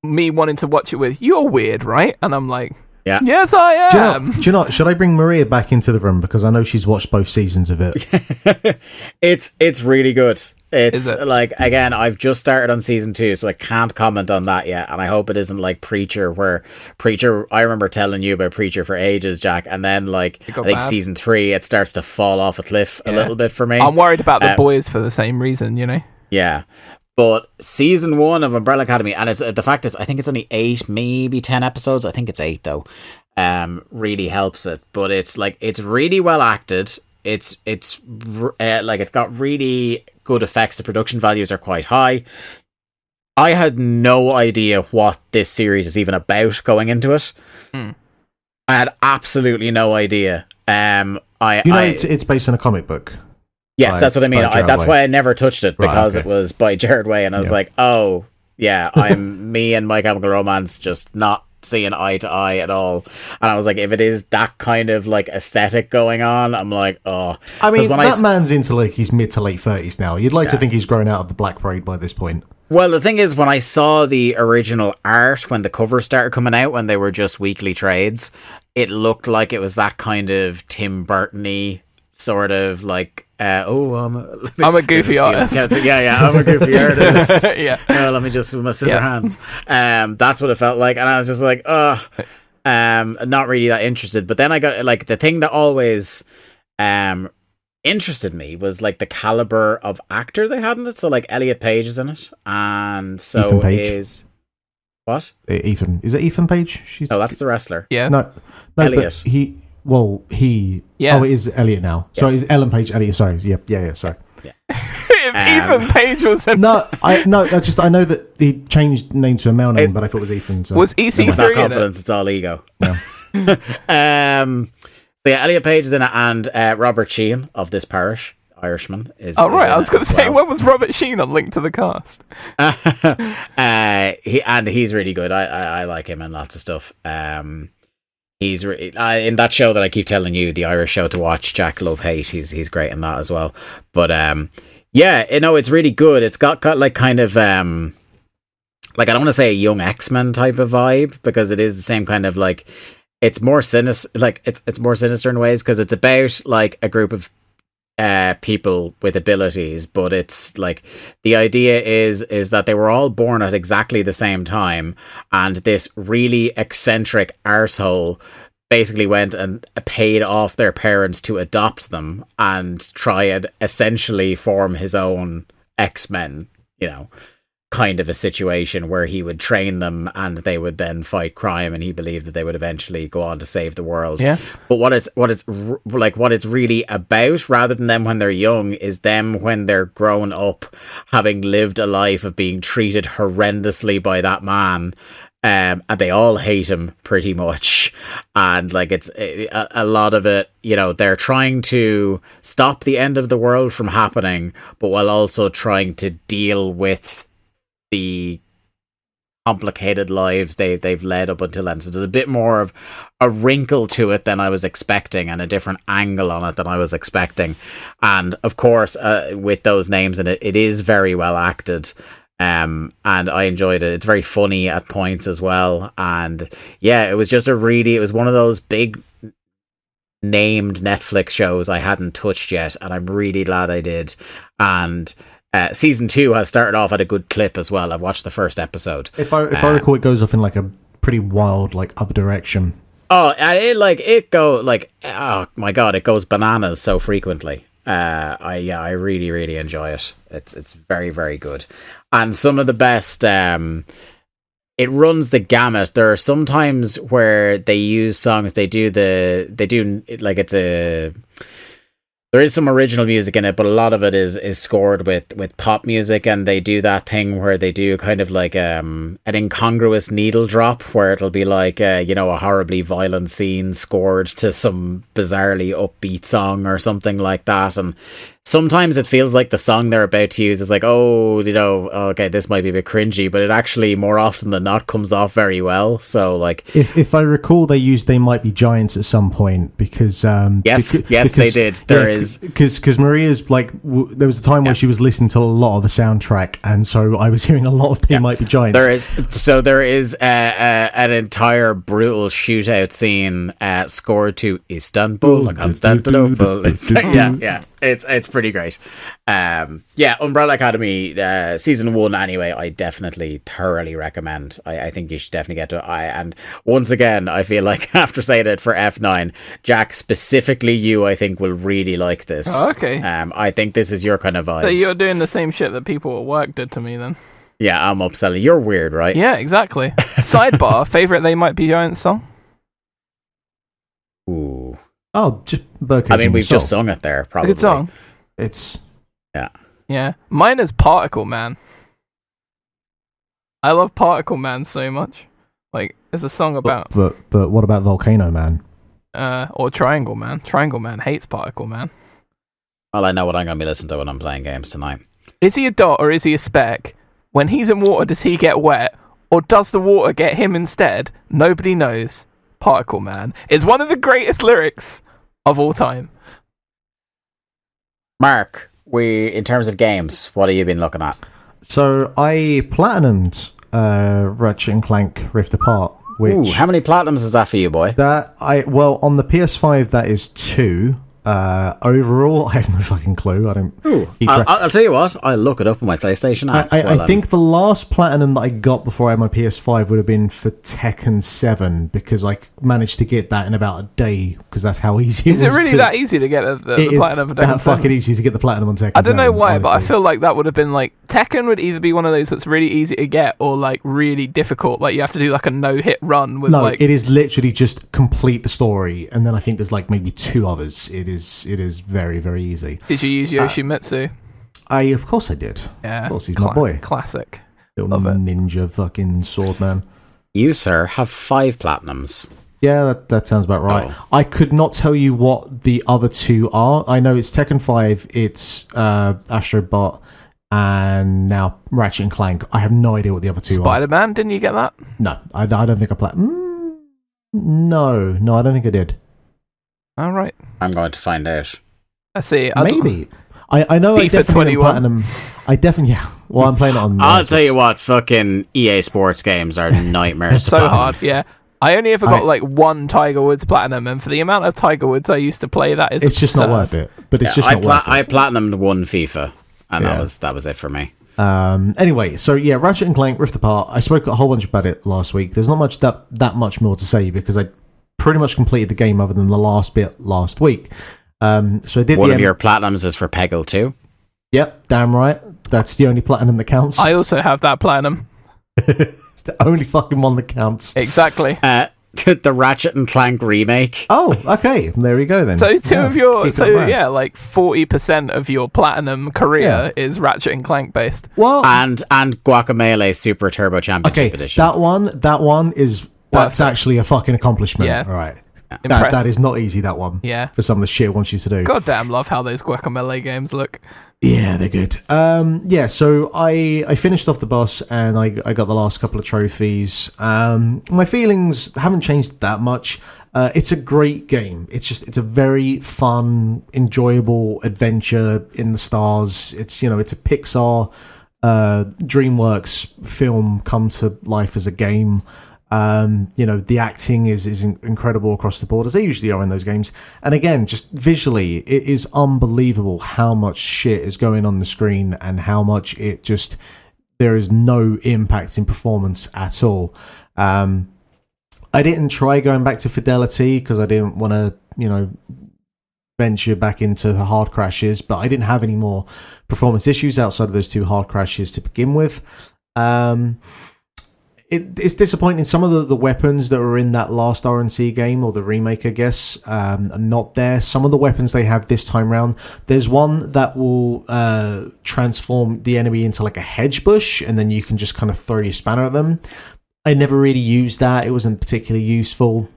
Speaker 3: me wanting to watch it with, "You're weird, right?" And I'm like,
Speaker 1: Yeah.
Speaker 3: "Yes, I am."
Speaker 2: Do you know? Should I bring Maria back into the room because I know she's watched both seasons of it?
Speaker 1: It's really good. It's
Speaker 3: Is it?
Speaker 1: like, again, I've just started on season 2, so I can't comment on that yet, and I hope it isn't like Preacher, where Preacher, I remember telling you about Preacher for ages, Jack, and then like I
Speaker 3: got
Speaker 1: think
Speaker 3: bad.
Speaker 1: season 3 it starts to fall off a cliff a little bit for me.
Speaker 3: I'm worried about the boys for the same reason, you know.
Speaker 1: Yeah. But season 1 of Umbrella Academy, and it's the fact is I think it's only 8, maybe 10 episodes. I think it's 8 though. Really helps it. But it's like, it's really well acted. It's like, it's got really good effects. The production values are quite high. I had no idea what this series is even about going into it. I had absolutely no idea.
Speaker 2: It's based on a comic book.
Speaker 1: Yes, that's what I mean. That's why I never touched it, because
Speaker 2: okay.
Speaker 1: it was by Jared Way, and I was like, oh, yeah, me and My Chemical Romance just not seeing eye to eye at all. And I was like, if it is that kind of like aesthetic going on, I'm like, oh.
Speaker 2: I mean, that man's into like his mid to late 30s now. You'd like to think he's grown out of the Black Parade by this point.
Speaker 1: Well, the thing is, when I saw the original art, when the covers started coming out, when they were just weekly trades, it looked like it was that kind of Tim Burton-y sort of like, I'm
Speaker 3: a goofy artist.
Speaker 1: Yeah, I'm a goofy artist.
Speaker 3: Yeah.
Speaker 1: Let me just with my scissor hands. That's what it felt like, and I was just like, not really that interested. But then I got like the thing that always interested me was like the caliber of actor they had in it. So like Elliot Page is in it, and so
Speaker 2: Ethan Page.
Speaker 1: is what?
Speaker 2: Ethan, is it Ethan Page?
Speaker 1: Oh, that's the wrestler.
Speaker 3: Yeah.
Speaker 2: No,
Speaker 1: Elliot.
Speaker 2: But
Speaker 3: Yeah.
Speaker 2: Oh, it is Elliot now.
Speaker 1: Yes.
Speaker 2: Sorry, it's Ellen Page. Elliot. Sorry. Yeah. Sorry.
Speaker 3: If Ethan Page was in...
Speaker 2: I know that he changed the name to a male name, but I thought it was Ethan. So.
Speaker 3: Was
Speaker 1: With that
Speaker 3: EC3 in
Speaker 1: confidence,
Speaker 3: it?
Speaker 1: it's all ego.
Speaker 2: Yeah.
Speaker 1: So yeah, Elliot Page is in it, and Robert Sheehan of This Parish, Irishman, is.
Speaker 3: Oh, right.
Speaker 1: is in
Speaker 3: I was
Speaker 1: it
Speaker 3: going
Speaker 1: as
Speaker 3: to say,
Speaker 1: well.
Speaker 3: when was Robert Sheen on Link to the Cast?
Speaker 1: He's really good. I like him in lots of stuff. He's in that show that I keep telling you, the Irish show to watch, Jack Love Hate. He's great in that as well. But yeah, it's really good. It's got like kind of like, I don't want to say a young X-Men type of vibe, because it is the same kind of like, it's more sinister. Like it's more sinister in ways, because it's about like a group of people with abilities, but it's like the idea is that they were all born at exactly the same time, and this really eccentric arsehole basically went and paid off their parents to adopt them and try and essentially form his own X-Men, kind of a situation where he would train them and they would then fight crime, and he believed that they would eventually go on to save the world.
Speaker 3: Yeah.
Speaker 1: But what it's really about, rather than them when they're young, is them when they're grown up, having lived a life of being treated horrendously by that man. And they all hate him pretty much, and like it's a lot of it, they're trying to stop the end of the world from happening, but while also trying to deal with the complicated lives they've led up until then. So there's a bit more of a wrinkle to it than I was expecting, and a different angle on it than I was expecting. And of course, with those names in it, it is very well acted. And I enjoyed it. It's very funny at points as well. And yeah, it was one of those big named Netflix shows I hadn't touched yet, and I'm really glad I did. And season 2 has started off at a good clip as well. I've watched the first episode.
Speaker 2: If I recall, it goes off in like a pretty wild, like, other direction.
Speaker 1: Oh, oh my god, it goes bananas so frequently. I really really enjoy it. It's very very good, and some of the best. It runs the gamut. There are some times where they use songs. They do like it's a. There is some original music in it, but a lot of it is scored with pop music, and they do that thing where they do kind of like an incongruous needle drop, where it'll be like a horribly violent scene scored to some bizarrely upbeat song or something like that, and sometimes it feels like the song they're about to use is like, okay, this might be a bit cringy, but it actually more often than not comes off very well. So like,
Speaker 2: if I recall, they might be giants at some point because
Speaker 1: yes, they did. There is
Speaker 2: because Maria's like there was a time where she was listening to a lot of the soundtrack, and so I was hearing a lot of they might be giants.
Speaker 1: There is an entire brutal shootout scene scored to Istanbul and Constantinople. It's pretty great. Umbrella Academy season 1 anyway, I definitely thoroughly recommend. I think you should definitely get to it. And once again, I feel like after saying it for F9, Jack, specifically you, I think will really like this.
Speaker 3: Oh, okay.
Speaker 1: I think this is your kind of vibe.
Speaker 3: So you're doing the same shit that people at work did to me then?
Speaker 1: Yeah, I'm upselling. You're weird, right?
Speaker 3: Yeah, exactly. Sidebar, favorite They Might Be Giants song?
Speaker 1: Ooh.
Speaker 2: Oh, just Burko.
Speaker 1: I mean, we've just sung it there, probably.
Speaker 3: A good song.
Speaker 2: It's...
Speaker 3: Yeah. Mine is Particle Man. I love Particle Man so much. Like, it's a song about...
Speaker 2: But what about Volcano Man?
Speaker 3: Or Triangle Man. Triangle Man hates Particle Man.
Speaker 1: Well, I know what I'm going to be listening to when I'm playing games tonight.
Speaker 3: Is he a dot or is he a speck? When he's in water, does he get wet? Or does the water get him instead? Nobody knows. Particle Man is one of the greatest lyrics of all time.
Speaker 1: Mark, in terms of games, what have you been looking at?
Speaker 2: So I platinumed Ratchet and Clank Rift Apart. Which
Speaker 1: how many platinums is that for you, boy?
Speaker 2: On the PS5 that is 2. Overall, I have no fucking clue. I don't.
Speaker 1: I'll tell you what. I'll look it up on my PlayStation app.
Speaker 2: I think the last platinum that I got before I had my PS5 would have been for Tekken 7 because I managed to get that in about a day because that's how easy it was.
Speaker 3: Is it really that easy to get the platinum for Tekken 7?
Speaker 2: That's fucking easy to get the platinum on Tekken 7.
Speaker 3: I don't know why, but I feel like that would have been like Tekken would either be one of those that's really easy to get or like really difficult. Like you have to do like a no-hit run with
Speaker 2: it is literally just complete the story, and then I think there's like maybe 2 others. It is very, very easy.
Speaker 3: Did you use Yoshimitsu?
Speaker 2: Of course I did.
Speaker 3: Yeah.
Speaker 2: Of course, he's my boy.
Speaker 3: Classic.
Speaker 2: Little ninja fucking sword man.
Speaker 1: You, sir, have 5 platinums.
Speaker 2: Yeah, that sounds about right.
Speaker 1: Oh.
Speaker 2: I could not tell you what the other 2 are. I know it's Tekken 5, it's Astrobot, and now Ratchet and Clank. I have no idea what the other 2 are.
Speaker 3: Spider-Man, didn't you get that?
Speaker 2: No, I don't think I played. No, I don't think I did.
Speaker 3: All right.
Speaker 1: I'm going to find out.
Speaker 3: I see.
Speaker 2: Maybe. I know I definitely platinum. I definitely, well, I'm playing it on...
Speaker 1: I'll tell you what, fucking EA Sports games are nightmares to
Speaker 3: so
Speaker 1: platinum.
Speaker 3: hard, yeah. I only ever got like 1 Tiger Woods platinum, and for the amount of Tiger Woods I used to play, that is
Speaker 2: it's just not worth it. But it's just not worth it.
Speaker 1: I platinumed 1 FIFA, and that was it for me.
Speaker 2: Anyway, so yeah, Ratchet and Clank Rift Apart. I spoke a whole bunch about it last week. There's not much that much more to say because I pretty much completed the game other than the last bit last week. So I did.
Speaker 1: One of your platinums is for Peggle 2.
Speaker 2: Yep, damn right. That's the only platinum that counts.
Speaker 3: I also have that platinum.
Speaker 2: It's the only fucking one that counts.
Speaker 3: Exactly.
Speaker 1: The Ratchet and Clank remake.
Speaker 2: Oh, okay. There we go then.
Speaker 3: So like 40% of your platinum career is Ratchet and Clank based.
Speaker 2: Well,
Speaker 1: and Guacamelee Super Turbo Championship Edition.
Speaker 2: That one is that's actually a fucking accomplishment. Yeah. All right. That is not easy, that one.
Speaker 3: Yeah.
Speaker 2: For some of the shit it wants you to do.
Speaker 3: Goddamn love how those Guacamelee games look.
Speaker 2: Yeah, they're good. So I finished off the boss and I got the last couple of trophies. My feelings haven't changed that much. It's a great game. It's a very fun, enjoyable adventure in the stars. It's a Pixar, DreamWorks film come to life as a game. The acting is incredible across the board, as they usually are in those games. And again, just visually, it is unbelievable how much shit is going on the screen and how much there is no impact in performance at all. I didn't try going back to fidelity because I didn't want to, venture back into the hard crashes, but I didn't have any more performance issues outside of those 2 hard crashes to begin with. It's disappointing. Some of the weapons that were in that last RNC game, or the remake, I guess, are not there. Some of the weapons they have this time round, there's one that will transform the enemy into like a hedge bush, and then you can just kind of throw your spanner at them. I never really used that. It wasn't particularly useful.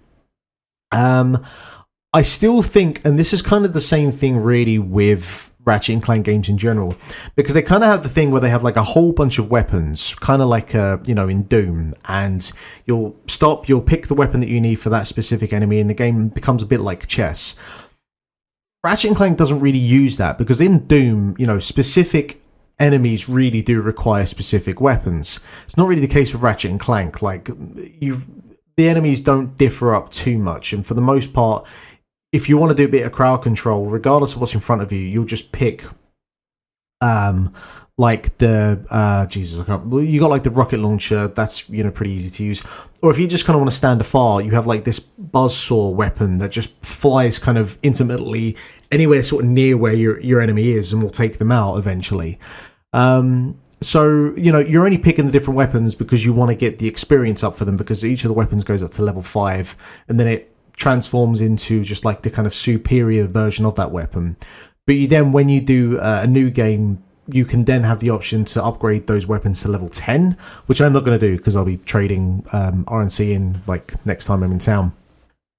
Speaker 2: I still think, and this is kind of the same thing really with Ratchet and Clank games in general, because they kind of have the thing where they have like a whole bunch of weapons, kind of like in Doom, and you'll pick the weapon that you need for that specific enemy, and the game becomes a bit like chess. Ratchet and Clank doesn't really use that, because in Doom, specific enemies really do require specific weapons. It's not really the case with Ratchet and Clank. Like, the enemies don't differ up too much, and for the most part, if you want to do a bit of crowd control, regardless of what's in front of you, you'll just pick like the you got like the rocket launcher. That's pretty easy to use. Or if you just kind of want to stand afar, you have like this buzzsaw weapon that just flies kind of intimately anywhere sort of near where your enemy is, and will take them out eventually. So you're only picking the different weapons because you want to get the experience up for them, because each of the weapons goes up to level 5, and then it transforms into just like the kind of superior version of that weapon. But when you do a new game, you can then have the option to upgrade those weapons to level 10, which I'm not going to do because I'll be trading RNC in like next time I'm in town.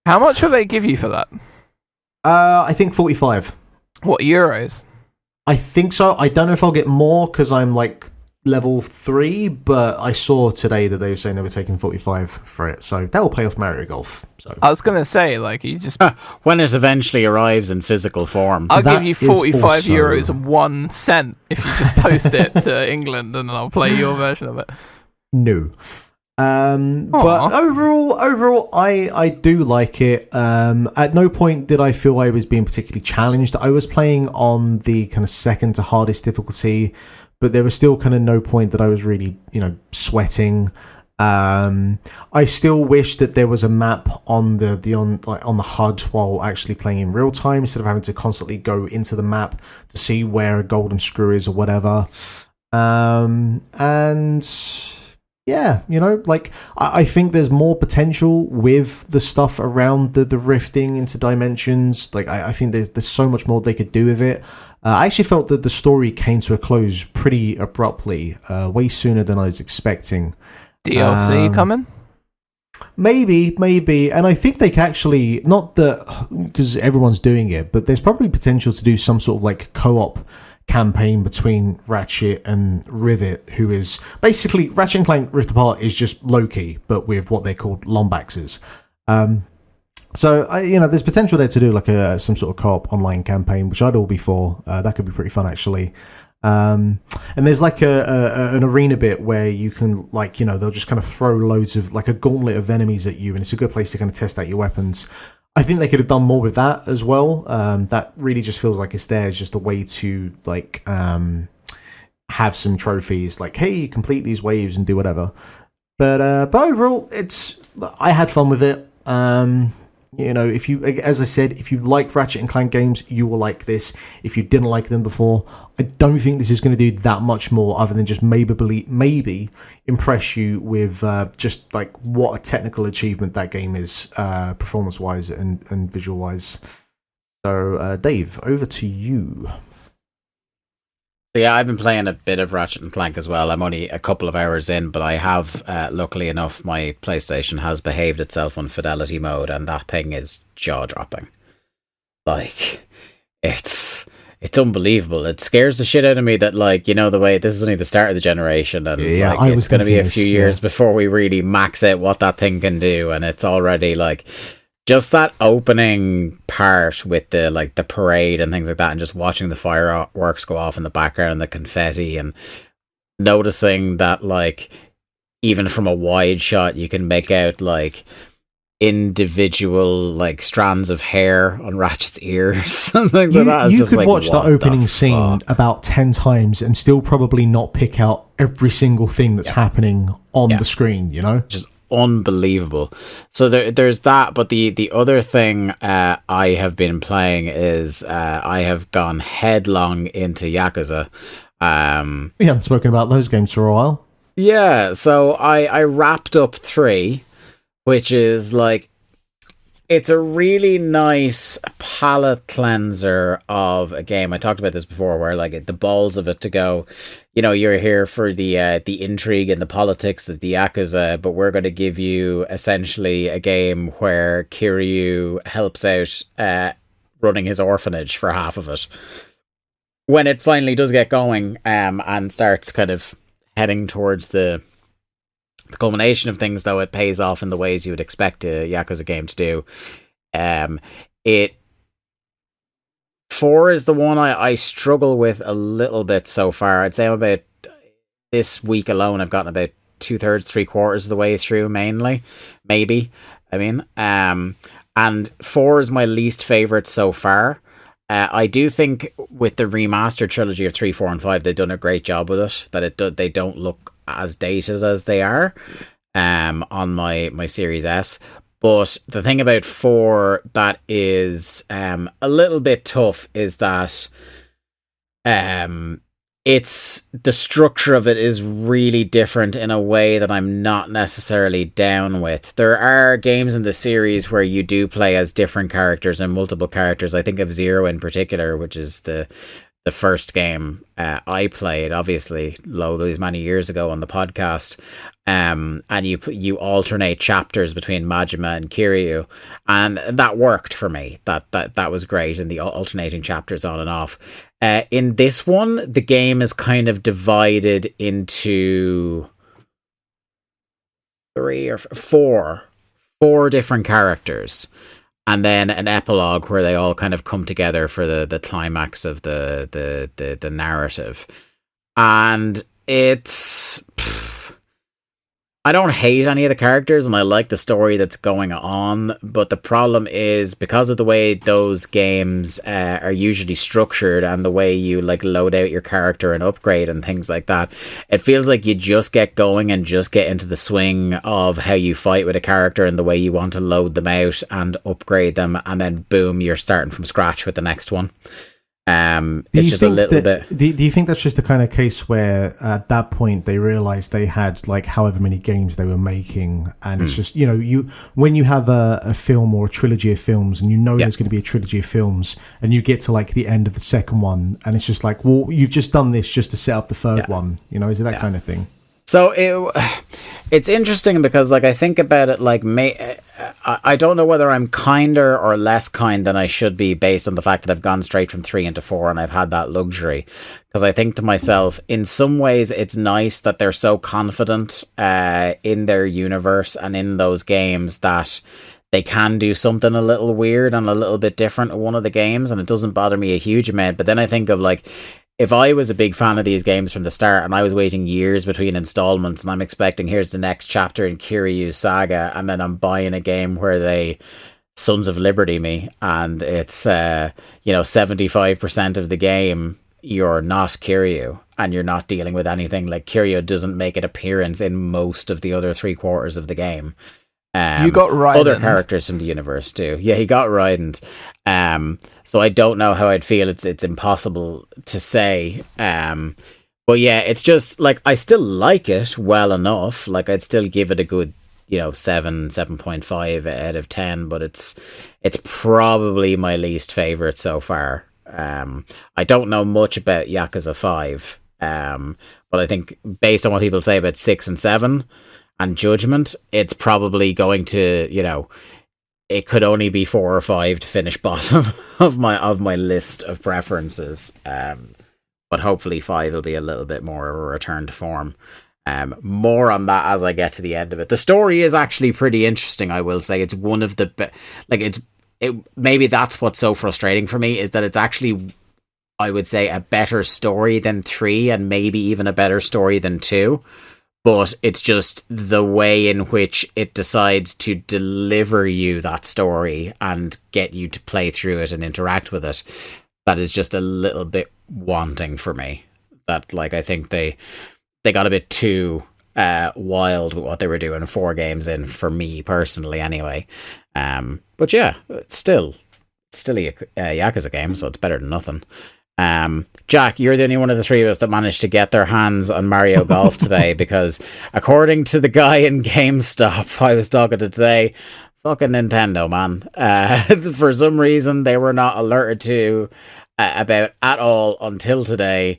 Speaker 3: How much will they give you for that?
Speaker 2: I think 45.
Speaker 3: What, euros?
Speaker 2: I think so. I don't know if I'll get more because I'm like level 3, but I saw today that they were saying they were taking 45 for it, so that will pay off Mario Golf. So
Speaker 3: I was gonna say, like, you just
Speaker 1: when it eventually arrives in physical form,
Speaker 3: I'll give you 45 euros and 1 cent if you just post it to England, and I'll play your version of it.
Speaker 2: No. But overall, I do like it. At no point did I feel I was being particularly challenged. I was playing on the kind of second to hardest difficulty, but there was still kind of no point that I was really, sweating. I still wish that there was a map on the HUD while actually playing in real time, instead of having to constantly go into the map to see where a golden screw is or whatever. And yeah, I think there's more potential with the stuff around the rifting into dimensions. Like, I think there's so much more they could do with it. I actually felt that the story came to a close pretty abruptly, way sooner than I was expecting.
Speaker 3: DLC coming?
Speaker 2: Maybe. And I think they can actually, not that, because everyone's doing it, but there's probably potential to do some sort of like co-op campaign between Ratchet and Rivet, who is basically Ratchet and Clank Rift Apart is just Loki, but with what they called Lombaxes. So there's potential there to do like some sort of co-op online campaign, which I'd all be for. That could be pretty fun actually. And there's like an arena bit where you can they'll just kind of throw loads of like a gauntlet of enemies at you, and it's a good place to kind of test out your weapons. I think they could have done more with that as well. That really just feels like it's there as just a way to have some trophies, like, hey, complete these waves and do whatever. But overall, I had fun with it. If you, as I said, if you like Ratchet and Clank games, you will like this. If you didn't like them before, I don't think this is going to do that much more other than just maybe impress you with just like what a technical achievement that game is, performance-wise and visual-wise. So, Dave, over to you.
Speaker 1: Yeah, I've been playing a bit of Ratchet and Clank as well. I'm only a couple of hours in, but I have, luckily enough, my PlayStation has behaved itself on fidelity mode, and that thing is jaw-dropping. Like, it's unbelievable. It scares the shit out of me that, the way this is only the start of the generation, and it's going to be a few years before we really max out what that thing can do, and it's already just that opening part with the parade and things like that, and just watching the fireworks go off in the background and the confetti, and noticing that even from a wide shot you can make out individual strands of hair on Ratchet's ears and things like that.
Speaker 2: You could watch the opening scene about 10 times and still probably not pick out every single thing that's happening on the screen,
Speaker 1: Just unbelievable. So there's that, but the other thing I have been playing is I have gone headlong into Yakuza.
Speaker 2: We haven't spoken about those games for a while.
Speaker 1: Yeah, so I wrapped up 3, which is like, it's a really nice palate cleanser of a game. I talked about this before, where like the balls of it to go, you're here for the intrigue and the politics of the Yakuza, but we're going to give you essentially a game where Kiryu helps out running his orphanage for half of it. When it finally does get going and starts kind of heading towards the culmination of things, though, it pays off in the ways you would expect a Yakuza game to do. 4 is the one I struggle with a little bit so far. I'd say I'm about, this week alone, I've gotten about 2/3, 3/4 of the way through, mainly. Maybe. And 4 is my least favorite so far. I do think with the remastered trilogy of 3, 4, and 5, they've done a great job with it. That they don't look as dated as they are on my Series S. But the thing about 4 that is a little bit tough is that it's, the structure of it is really different in a way that I'm not necessarily down with. There are games in the series where you do play as different characters and multiple characters. I think of Zero in particular, which is the first game I played, obviously, these many years ago on the podcast. And you alternate chapters between Majima and Kiryu, and that worked for me. That was great, and the alternating chapters on and off. In this one, the game is kind of divided into 3 or 4 different characters, and then an epilogue where they all kind of come together for the climax of the narrative. And it's, I don't hate any of the characters, and I like the story that's going on, but the problem is, because of the way those games are usually structured and the way you like load out your character and upgrade and things like that, it feels like you just get going and just get into the swing of how you fight with a character and the way you want to load them out and upgrade them, and then boom, you're starting from scratch with the next one. It's just a little bit.
Speaker 2: Do you think that's just the kind of case where at that point they realized they had like however many games they were making, and it's just, when you have a film or a trilogy of films, and there's going to be a trilogy of films, and you get to like the end of the second one, and it's just like, well, you've just done this just to set up the third one, is it that kind of thing?
Speaker 1: So it's interesting because, like, I think about it, like, I don't know whether I'm kinder or less kind than I should be based on the fact that I've gone straight from 3 into 4 and I've had that luxury. Because I think to myself, in some ways, it's nice that they're so confident in their universe and in those games that they can do something a little weird and a little bit different in one of the games, and it doesn't bother me a huge amount. But then I think of, like, if I was a big fan of these games from the start and I was waiting years between installments and I'm expecting here's the next chapter in Kiryu's saga, and then I'm buying a game where they Sons of Liberty me and it's 75% of the game you're not Kiryu and you're not dealing with anything, like Kiryu doesn't make an appearance in most of the other 3/4 of the game.
Speaker 3: You got Raiden.
Speaker 1: Other characters from the universe too. Yeah, he got Raiden. So I don't know how I'd feel. It's impossible to say. But yeah, it's just like, I still like it well enough. Like, I'd still give it a good, 7.5 out of 10. But it's probably my least favorite so far. I don't know much about Yakuza 5. But I think based on what people say about 6 and 7 and Judgment, it's probably going to, it could only be 4 or 5 to finish bottom of my list of preferences. But hopefully 5 will be a little bit more of a return to form. More on that as I get to the end of it. The story is actually pretty interesting, I will say. It's one of the maybe that's what's so frustrating for me, is that it's actually, I would say, a better story than 3 and maybe even a better story than 2. But it's just the way in which it decides to deliver you that story and get you to play through it and interact with it, that is just a little bit wanting for me. That, like, I think they got a bit too wild with what they were doing 4 games in, for me personally anyway. But yeah, it's still a Yakuza game, so it's better than nothing. Jack, you're the only one of the three of us that managed to get their hands on Mario Golf today, because according to the guy in GameStop I was talking to today, fucking Nintendo, man, for some reason they were not alerted to about at all until today.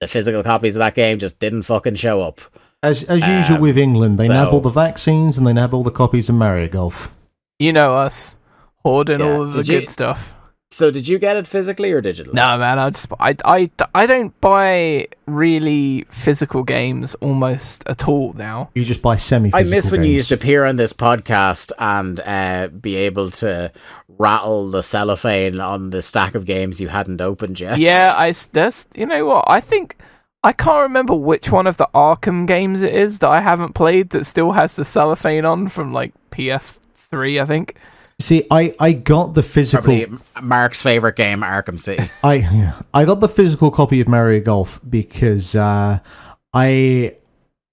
Speaker 1: The physical copies of that game just didn't fucking show up.
Speaker 2: As usual with England, they nab all the vaccines and they nab all the copies of Mario Golf.
Speaker 3: You know us, hoarding all of the good stuff.
Speaker 1: So did you get it physically or digitally?
Speaker 3: No, man, I don't buy really physical games almost at all now.
Speaker 2: You just buy semi-physical
Speaker 1: I miss when
Speaker 2: games.
Speaker 1: you used to appear on this podcast and be able to rattle the cellophane on the stack of games you hadn't opened yet.
Speaker 3: Yeah, you know what? I think I can't remember which one of the Arkham games it is that I haven't played that still has the cellophane on from like PS3, I think.
Speaker 2: See, I got the physical...
Speaker 1: Probably Mark's favourite game, Arkham City.
Speaker 2: I got the physical copy of Mario Golf because I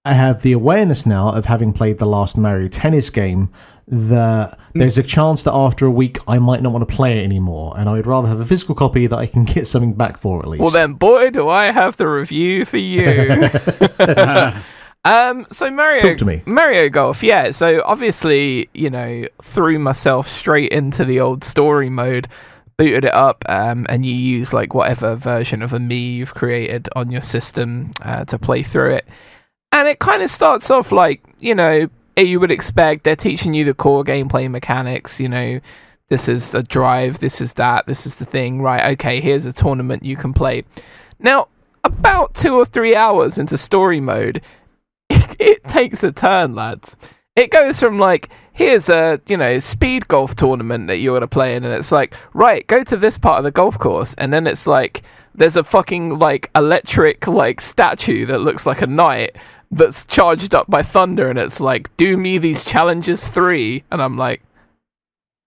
Speaker 2: have the awareness now of having played the last Mario Tennis game that there's a chance that after a week I might not want to play it anymore, and I would rather have a physical copy that I can get something back for at least.
Speaker 3: Well then, boy, do I have the review for you. So
Speaker 2: Talk to me.
Speaker 3: Mario Golf, yeah. So obviously, threw myself straight into the old story mode, booted it up, and you use like whatever version of a Mii you've created on your system to play through it. And it kind of starts off like, you would expect. They're teaching you the core gameplay mechanics. This is a drive, this is that, this is the thing. Right, okay, here's a tournament you can play. Now, about 2 or 3 hours into story mode, it takes a turn, lads. It goes from like, here's a, speed golf tournament that you're going to play in, and it's like, right, go to this part of the golf course, and then it's like, there's a fucking, like, electric, like, statue that looks like a knight that's charged up by thunder, and it's like, do me these challenges 3, and I'm like,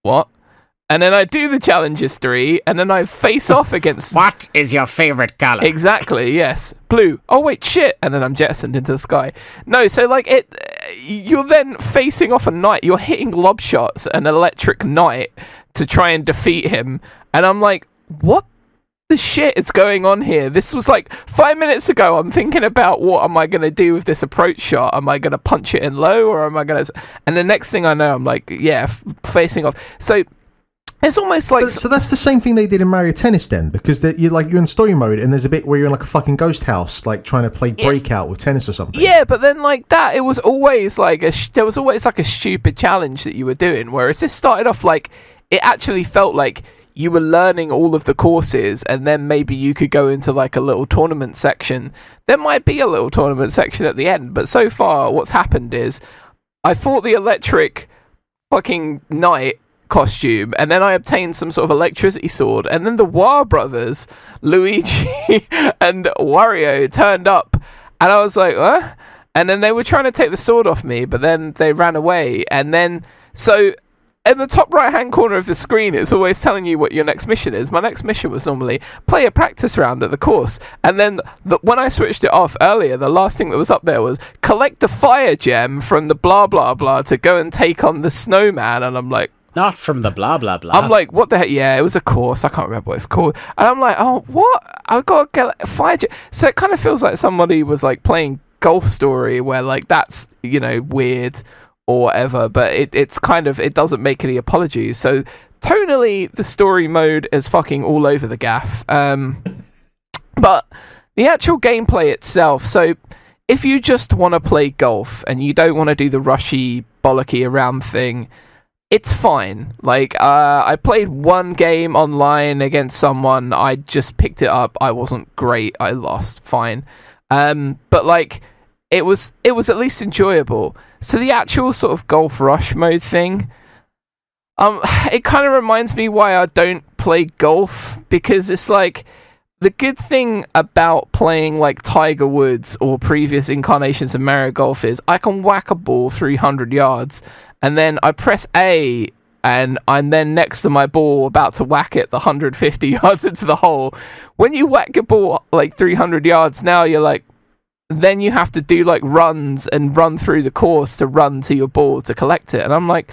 Speaker 3: what? And then I do the challenges 3, and then I face off against...
Speaker 1: What is your favourite colour?
Speaker 3: Exactly, yes. Blue. Oh, wait, shit. And then I'm jettisoned into the sky. No, so, like, you're then facing off a knight. You're hitting lob shots, an electric knight, to try and defeat him. And I'm like, what the shit is going on here? This was, like, 5 minutes ago. I'm thinking about what am I going to do with this approach shot? Am I going to punch it in low, or am I going to... And the next thing I know, I'm like, yeah, facing off. So... It's almost like...
Speaker 2: So that's the same thing they did in Mario Tennis then, because you're in story mode and there's a bit where you're in like a fucking ghost house, like trying to play Breakout with tennis or something.
Speaker 3: Yeah, but then like that, it was always like there was always like a stupid challenge that you were doing, whereas this started off like, it actually felt like you were learning all of the courses, and then maybe you could go into like a little tournament section. There might be a little tournament section at the end, but so far what's happened is I fought the electric fucking knight costume, and then I obtained some sort of electricity sword, and then the War brothers, Luigi and Wario, turned up, and I was like, huh? And then they were trying to take the sword off me, but then they ran away, and then, so, in the top right hand corner of the screen, it's always telling you what your next mission is. My next mission was normally play a practice round at the course, and then when I switched it off earlier, the last thing that was up there was collect the fire gem from the blah blah blah to go and take on the snowman, and I'm like,
Speaker 1: not from the blah blah blah.
Speaker 3: I'm like, what the heck? Yeah, it was a course. I can't remember what it's called. And I'm like, oh, what? I've got to get a fire gem. So it kind of feels like somebody was like playing Golf Story, where like that's weird or whatever, but it's kind of, it doesn't make any apologies. So tonally, the story mode is fucking all over the gaff. But the actual gameplay itself, so if you just want to play golf and you don't want to do the rushy, bollocky around thing, it's fine. Like, I played one game online against someone. I just picked it up. I wasn't great. I lost. Fine. But like, it was at least enjoyable. So the actual sort of golf rush mode thing, it kind of reminds me why I don't play golf, because it's like, the good thing about playing like Tiger Woods or previous incarnations of Mario Golf is I can whack a ball 300 yards, and then I press A, and I'm then next to my ball about to whack it the 150 yards into the hole. When you whack a ball like 300 yards now, you're like, then you have to do like runs and run through the course to run to your ball to collect it. And I'm like,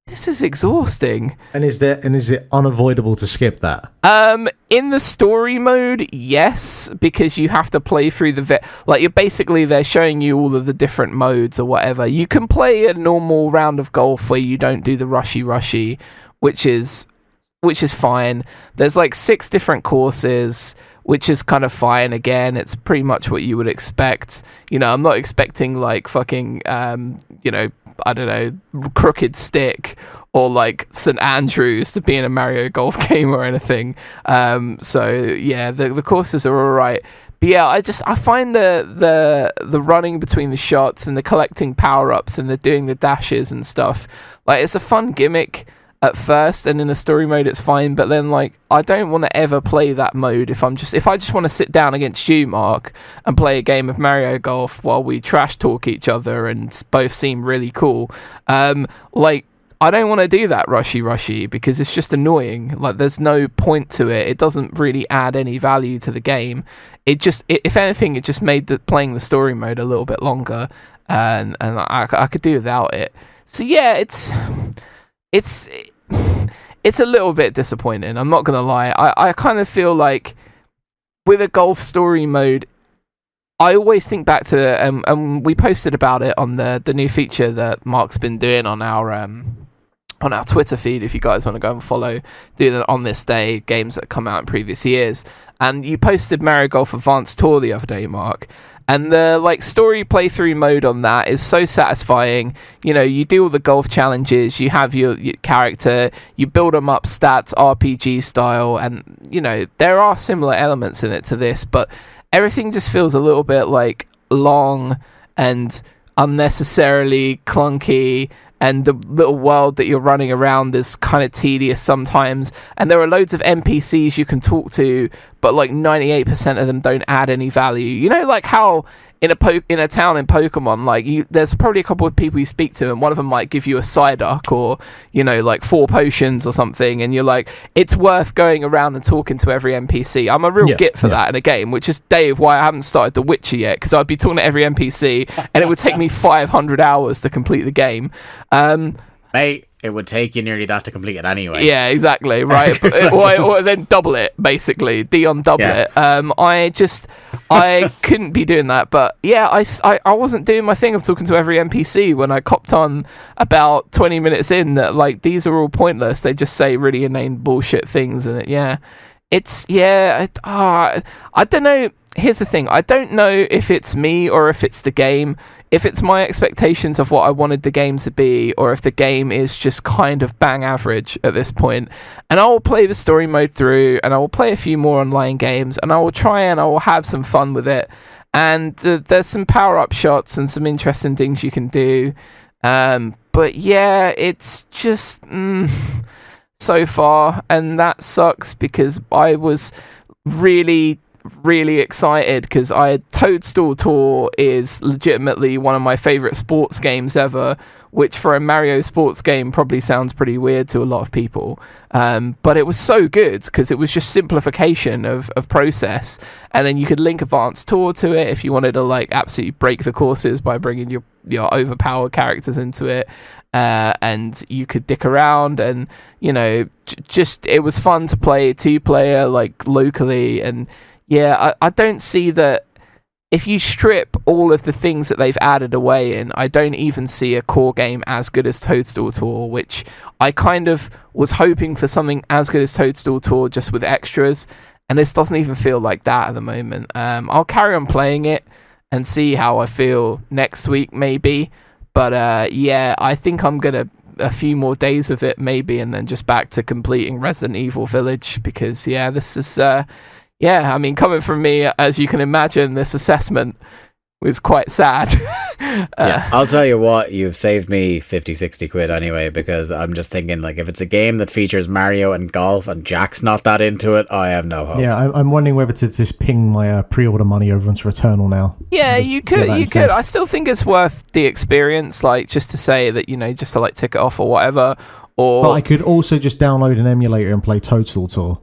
Speaker 3: this is exhausting.
Speaker 2: And is it unavoidable to skip that?
Speaker 3: In the story mode, yes, because you have to play through they're showing you all of the different modes or whatever. You can play a normal round of golf where you don't do the rushy, which is fine. There's like 6 different courses, which is kind of fine. Again, it's pretty much what you would expect. You know, I'm not expecting like fucking I don't know, Crooked Stick or like St. Andrews to be in a Mario Golf game or anything. So yeah, the courses are all right. But yeah, I find the running between the shots and the collecting power-ups and the doing the dashes and stuff, like, it's a fun gimmick at first, and in the story mode it's fine, but then like I don't want to ever play that mode if I just want to sit down against you, Mark, and play a game of Mario Golf while we trash talk each other and both seem really cool. Like, I don't want to do that rushy because it's just annoying. Like, there's no point to it. It doesn't really add any value to the game. If anything, it just made playing the story mode a little bit longer, and I could do without it. So yeah, it's a little bit disappointing, I'm not gonna lie. I kind of feel like with a golf story mode, I always think back to, and we posted about it on the new feature that Mark's been doing on our Twitter feed. If you guys want to go and follow, do that on this day, games that come out in previous years. And you posted Mario Golf Advanced Tour the other day, Mark. And the like story playthrough mode on that is so satisfying. You know, you do all the golf challenges, you have your character, you build them up stats, RPG style, and you know, there are similar elements in it to this, but everything just feels a little bit like long and unnecessarily clunky, and the little world that you're running around is kind of tedious sometimes, and there are loads of NPCs you can talk to, but like 98% of them don't add any value. You know, like how in a town in Pokemon, like there's probably a couple of people you speak to, and one of them might give you a Psyduck or, you know, like 4 potions or something, and you're like, it's worth going around and talking to every NPC. I'm a real git for that in a game, which is, Dave, why I haven't started The Witcher yet, because I'd be talking to every NPC and it would take me 500 hours to complete the game.
Speaker 1: Mate, it would take you nearly that to complete it anyway.
Speaker 3: Yeah, exactly, right. or then double it, basically. Dion double it. I couldn't be doing that, but yeah, I wasn't doing my thing of talking to every NPC when I copped on about 20 minutes in that, like, these are all pointless. They just say really inane bullshit things, and I don't know. Here's the thing. I don't know if it's me or if it's the game, if it's my expectations of what I wanted the game to be, or if the game is just kind of bang average at this point. And I will play the story mode through, and I will play a few more online games, and I will try and I will have some fun with it. And there's some power-up shots and some interesting things you can do. But yeah, it's just so far, and that sucks because I was really excited because Toadstool Tour is legitimately one of my favorite sports games ever, which for a Mario sports game probably sounds pretty weird to a lot of people, but it was so good because it was just simplification of process, and then you could link Advanced Tour to it if you wanted to like absolutely break the courses by bringing your overpowered characters into it, and you could dick around, and you know, just it was fun to play 2-player like locally. And yeah, I don't see that if you strip all of the things that they've added away in, I don't even see a core game as good as Toadstool Tour, which I kind of was hoping for something as good as Toadstool Tour just with extras, and this doesn't even feel like that at the moment. I'll carry on playing it and see how I feel next week maybe, but yeah, I think I'm gonna a few more days of it maybe, and then just back to completing Resident Evil Village, because yeah, this is I mean, coming from me, as you can imagine, this assessment was quite sad.
Speaker 1: Yeah, I'll tell you what, you've saved me 50-60 quid anyway, because I'm just thinking, like, if it's a game that features Mario and golf and Jack's not that into it, I have no hope.
Speaker 2: Yeah, I'm wondering whether to just ping my pre-order money over into Returnal now.
Speaker 3: Yeah, you could. I still think it's worth the experience, like, just to say that, you know, just to, like, tick it off or whatever. But
Speaker 2: I could also just download an emulator and play Toadstool Tour.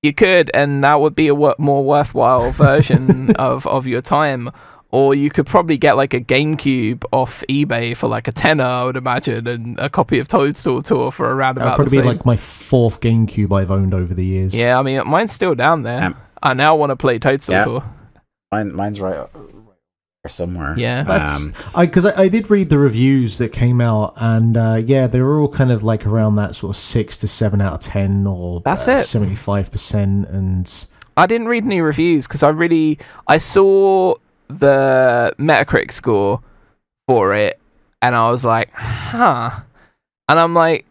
Speaker 3: You could, and that would be a more worthwhile version of your time or you could probably get like a GameCube off eBay for like a tenner, I would imagine, and a copy of Toadstool Tour for around about the same.
Speaker 2: That'd probably be like my 4th GameCube I've owned over the years.
Speaker 3: Yeah, I mean, mine's still down there. I now want to play Toadstool Tour.
Speaker 1: Mine's right somewhere.
Speaker 3: Yeah,
Speaker 2: because I did read the reviews that came out, and they were all kind of like around that sort of 6 to 7 out of 10, or
Speaker 3: that's it,
Speaker 2: 75%. And
Speaker 3: I didn't read any reviews because I saw the Metacritic score for it, and I was like, and I'm like,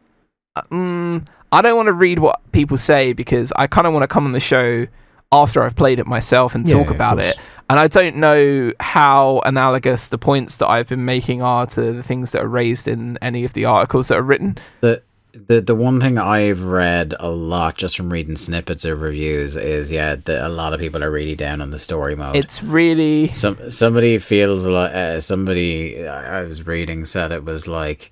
Speaker 3: I don't want to read what people say because I kind of want to come on the show after I've played it myself and talk about it. And I don't know how analogous the points that I've been making are to the things that are raised in any of the articles that are written.
Speaker 1: The one thing I've read a lot just from reading snippets of reviews is that a lot of people are really down on the story mode.
Speaker 3: It's really
Speaker 1: somebody feels like somebody I was reading said it was like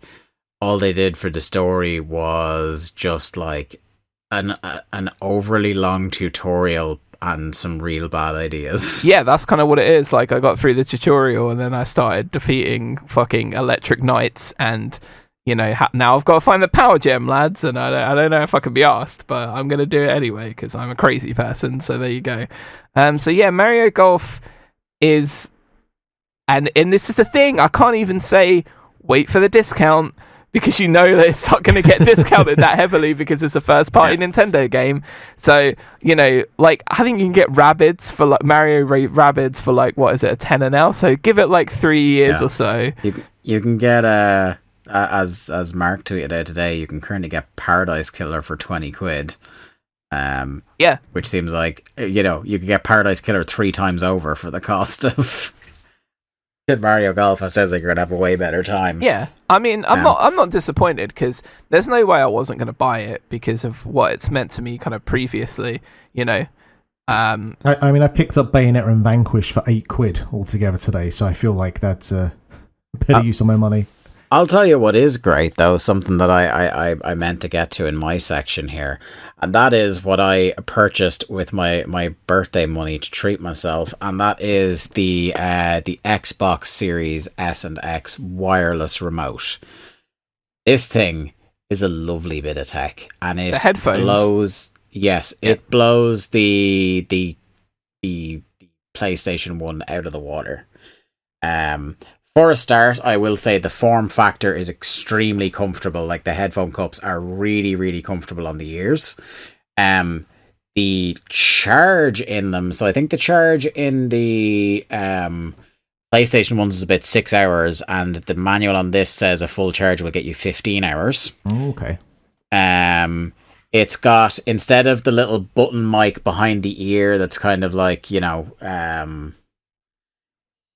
Speaker 1: all they did for the story was just like an overly long tutorial and some real bad ideas.
Speaker 3: Yeah, that's kind of what it is. Like, I got through the tutorial and then I started defeating fucking electric knights, and now I've got to find the power gem, lads, and I don't know if I can be asked, but I'm going to do it anyway because I'm a crazy person, so there you go. So yeah, Mario Golf is... And this is the thing, I can't even say, wait for the discount, because that it's not going to get discounted that heavily because it's a first-party Nintendo game. So, like, I think you can get Rabbids for, like, Mario Rabbids for, like, what is it, a tenner now? So give it, like, 3 years or so.
Speaker 1: You can get as Mark tweeted out today, you can currently get Paradise Killer for 20 quid. Which seems like, you can get Paradise Killer 3 times over for the cost of Mario Golf. It says like you're gonna have a way better time.
Speaker 3: Yeah, I mean, I'm not disappointed because there's no way I wasn't gonna buy it because of what it's meant to me kind of previously. I mean,
Speaker 2: I picked up Bayonetta and Vanquish for 8 quid altogether today, so I feel like that's a better use of my money.
Speaker 1: I'll tell you what is great, though, something that I meant to get to in my section here, and that is what I purchased with my birthday money to treat myself, and that is the Xbox Series S and X wireless remote. This thing is a lovely bit of tech, and it blows. Yes, it blows the PlayStation 1 out of the water. For a start, I will say the form factor is extremely comfortable. Like, the headphone cups are really, really comfortable on the ears. The charge in them, so I think the charge in the PlayStation 1 is about 6 hours, and the manual on this says a full charge will get you 15 hours.
Speaker 2: Okay.
Speaker 1: It's got, instead of the little button mic behind the ear that's kind of like,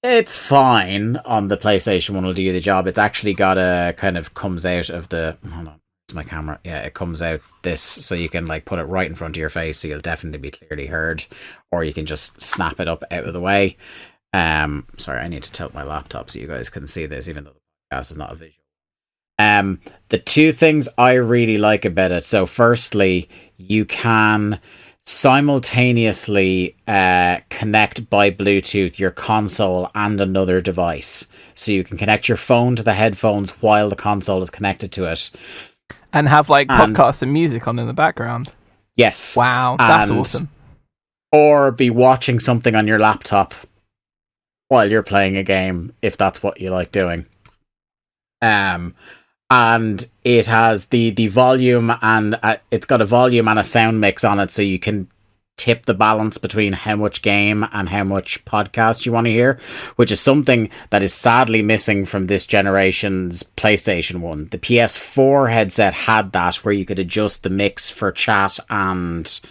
Speaker 1: it's fine on the PlayStation 1, will do the job. It's actually got a kind of comes out of the... Hold on, it's my camera. Yeah, it comes out this, so you can like put it right in front of your face, so you'll definitely be clearly heard. Or you can just snap it up out of the way. Sorry, I need to tilt my laptop so you guys can see this, even though the podcast is not a visual. The 2 things I really like about it. So firstly, you can simultaneously connect by Bluetooth your console and another device. So you can connect your phone to the headphones while the console is connected to it.
Speaker 3: And have like podcasts and music on in the background.
Speaker 1: Yes.
Speaker 3: Wow, that's awesome.
Speaker 1: Or be watching something on your laptop while you're playing a game, if that's what you like doing. And it has the volume, and it's got a volume and a sound mix on it, so you can tip the balance between how much game and how much podcast you want to hear, which is something that is sadly missing from this generation's PlayStation 1. The PS4 headset had that, where you could adjust the mix for chat and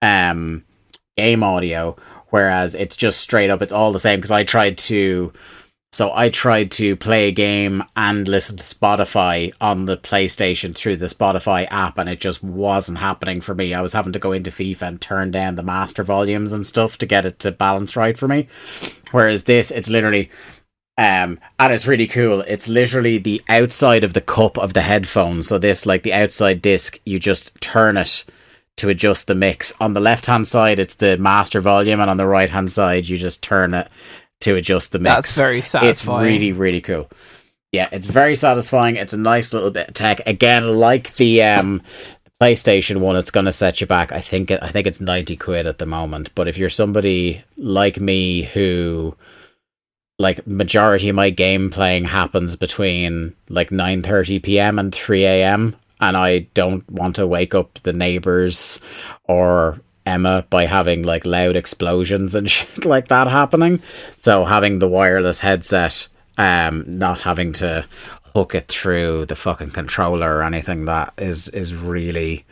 Speaker 1: game audio, whereas it's just straight up, it's all the same, because I tried to play a game and listen to Spotify on the PlayStation through the Spotify app, and it just wasn't happening for me. I was having to go into FIFA and turn down the master volumes and stuff to get it to balance right for me. Whereas this, it's literally, and it's really cool, it's literally the outside of the cup of the headphones. So this, like the outside disc, you just turn it to adjust the mix. On the left hand side, it's the master volume, and on the right hand side, you just turn it to adjust the mix.
Speaker 3: That's very satisfying.
Speaker 1: It's really, really cool. Yeah, it's very satisfying. It's a nice little bit of tech. Again, like the PlayStation one, it's going to set you back. I think it's 90 quid at the moment. But if you're somebody like me who, like, majority of my game playing happens between like 9:30 p.m. and 3 a.m. and I don't want to wake up the neighbors or Emma by having like loud explosions and shit like that happening. So having the wireless headset, not having to hook it through the fucking controller or anything, that is really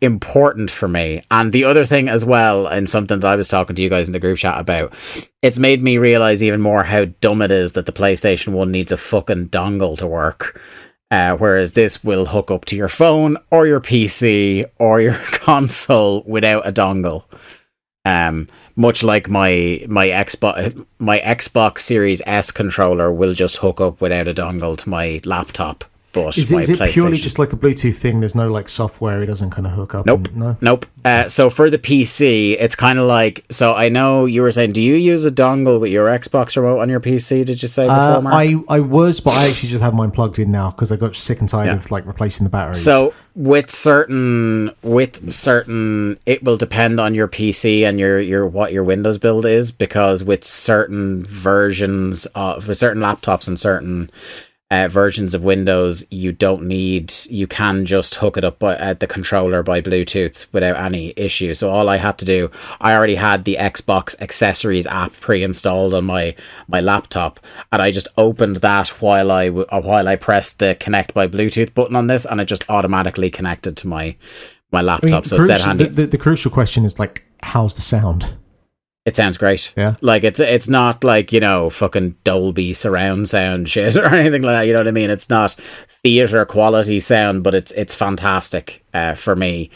Speaker 1: important for me. And the other thing as well, and something that I was talking to you guys in the group chat about, it's made me realize even more how dumb it is that the PlayStation 1 needs a fucking dongle to work. Whereas this will hook up to your phone or your PC or your console without a dongle. Much like my Xbox Series S controller will just hook up without a dongle to my laptop. But
Speaker 2: is it purely just like a Bluetooth thing? There's no like software. It doesn't kind of hook up.
Speaker 1: Nope. Nope. So for the PC, it's kind of like. So I know you were saying, do you use a dongle with your Xbox remote on your PC? Did you say before, Mark?
Speaker 2: I was, but I actually just have mine plugged in now because I got sick and tired of like replacing the batteries.
Speaker 1: So with certain, it will depend on your PC and your what your Windows build is, because with certain versions for certain laptops and certain versions of Windows, you can just hook it up at the controller by Bluetooth without any issue. So all I had to do, I already had the Xbox accessories app pre-installed on my laptop, and I just opened that while I pressed the connect by Bluetooth button on this, and it just automatically connected to my laptop. So it's that handy.
Speaker 2: The crucial question is like, how's the sound?
Speaker 1: It sounds great.
Speaker 2: Yeah.
Speaker 1: Like it's not like, fucking Dolby surround sound shit or anything like that. You know what I mean? It's not theater quality sound, but it's fantastic for me.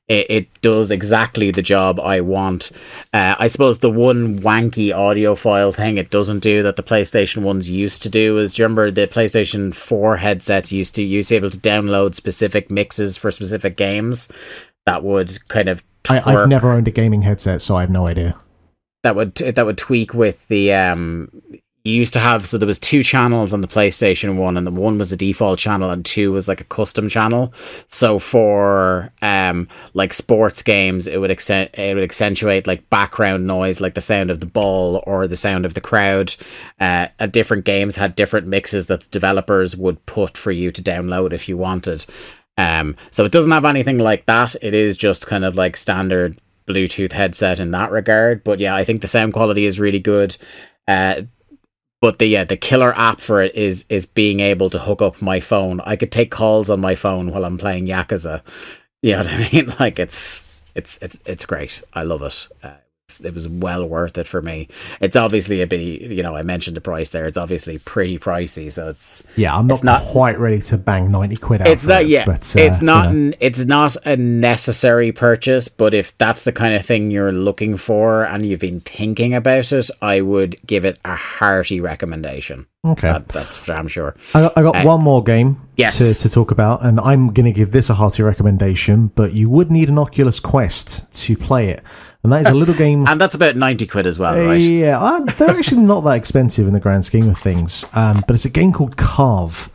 Speaker 1: It does exactly the job I want. I suppose the one wanky audiophile thing it doesn't do that the PlayStation 1s used to do is, do you remember the PlayStation 4 headsets used to be able to download specific mixes for specific games that would kind of twerk.
Speaker 2: I've never owned a gaming headset, so I have no idea.
Speaker 1: That would tweak with the you used to have, so there was 2 channels on the PlayStation 1, and the one was the default channel and 2 was like a custom channel. So for like sports games, it would accentuate like background noise, like the sound of the ball or the sound of the crowd. Different games had different mixes that the developers would put for you to download if you wanted. So it doesn't have anything like that. It is just kind of like standard Bluetooth headset in that regard. But yeah, I think the sound quality is really good. But the killer app for it is being able to hook up my phone. I could take calls on my phone while I'm playing Yakuza. You know what I mean? Like it's great. I love it. It was well worth it for me. It's obviously a bit, I mentioned the price there. It's obviously pretty pricey, so
Speaker 2: I'm not quite ready to bang 90 quid out.
Speaker 1: It's not, but, it's not. It's not a necessary purchase, but if that's the kind of thing you're looking for and you've been thinking about it, I would give it a hearty recommendation.
Speaker 2: Okay,
Speaker 1: that's for damn sure.
Speaker 2: I got one more game
Speaker 1: to
Speaker 2: talk about, and I'm going to give this a hearty recommendation. But you would need an Oculus Quest to play it. And that is a little game...
Speaker 1: And that's about 90 quid as well, right?
Speaker 2: Yeah, they're actually not that expensive in the grand scheme of things. But it's a game called Carve.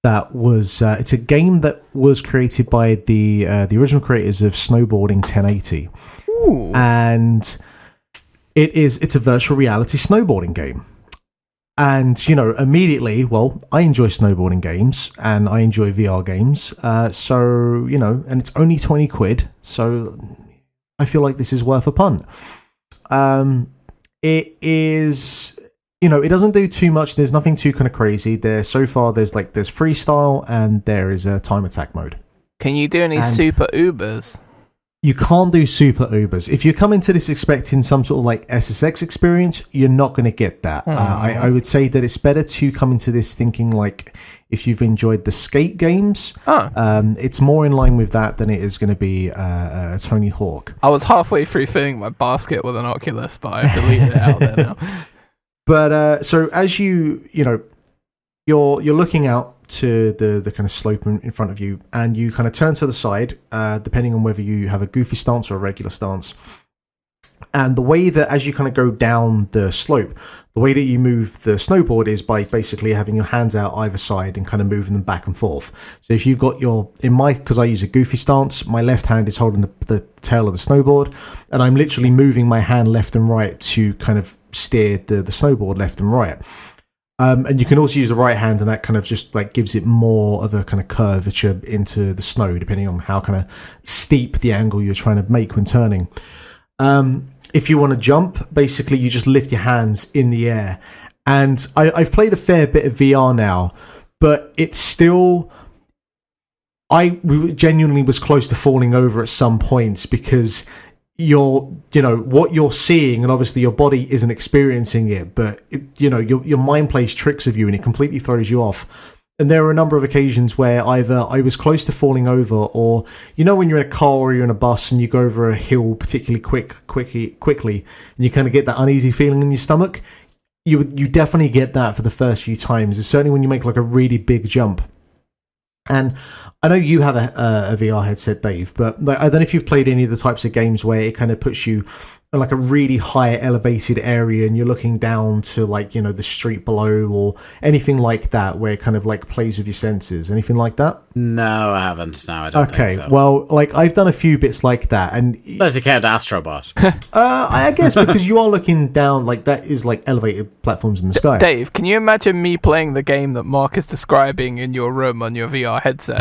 Speaker 2: That was... it's a game that was created by the original creators of Snowboarding 1080.
Speaker 3: Ooh.
Speaker 2: And it's a virtual reality snowboarding game. And, immediately, I enjoy snowboarding games and I enjoy VR games. So, and it's only 20 quid. So... I feel like this is worth a punt. It is, it doesn't do too much. There's nothing too kind of crazy there. So far, there's freestyle and there is a time attack mode.
Speaker 3: Can you do any super Ubers?
Speaker 2: You can't do super Ubers. If you come into this expecting some sort of like SSX experience, you're not going to get that. I would say that it's better to come into this thinking like if you've enjoyed the skate games, it's more in line with that than it is going to be Tony Hawk.
Speaker 3: I was halfway through filling my basket with an Oculus, but I've deleted it out there now.
Speaker 2: But so as you're looking out to the kind of slope in front of you, and you kind of turn to the side, depending on whether you have a goofy stance or a regular stance, And the way that, as you kind of go down the slope, the way that you move the snowboard is by basically having your hands out either side and kind of moving them back and forth. So if you've got because I use a goofy stance, my left hand is holding the tail of the snowboard, and I'm literally moving my hand left and right to kind of steer the snowboard left and right. And you can also use the right hand, and that kind of just like gives it more of a kind of curvature into the snow, depending on how kind of steep the angle you're trying to make when turning. If you want to jump, basically you just lift your hands in the air. And I've played a fair bit of VR now, but it's still... I genuinely was close to falling over at some points because what you're seeing, and obviously your body isn't experiencing it, but your mind plays tricks with you and it completely throws you off. And there were a number of occasions where either I was close to falling over, or when you're in a car or you're in a bus and you go over a hill particularly quickly, and you kind of get that uneasy feeling in your stomach. You definitely get that for the first few times. It's certainly when you make like a really big jump. And I know you have a VR headset, Dave, but I don't know if you've played any of the types of games where it kind of puts you in like a really high elevated area and you're looking down to like, the street below or anything like that, where it kind of like plays with your senses. Anything like that?
Speaker 1: No, I haven't. No, I don't think so.
Speaker 2: Okay, well, like I've done a few bits like that. And
Speaker 1: does it count Astrobot?
Speaker 2: I guess because you are looking down, like that is like elevated platforms in the sky.
Speaker 3: Dave, can you imagine me playing the game that Mark is describing in your room on your VR headset?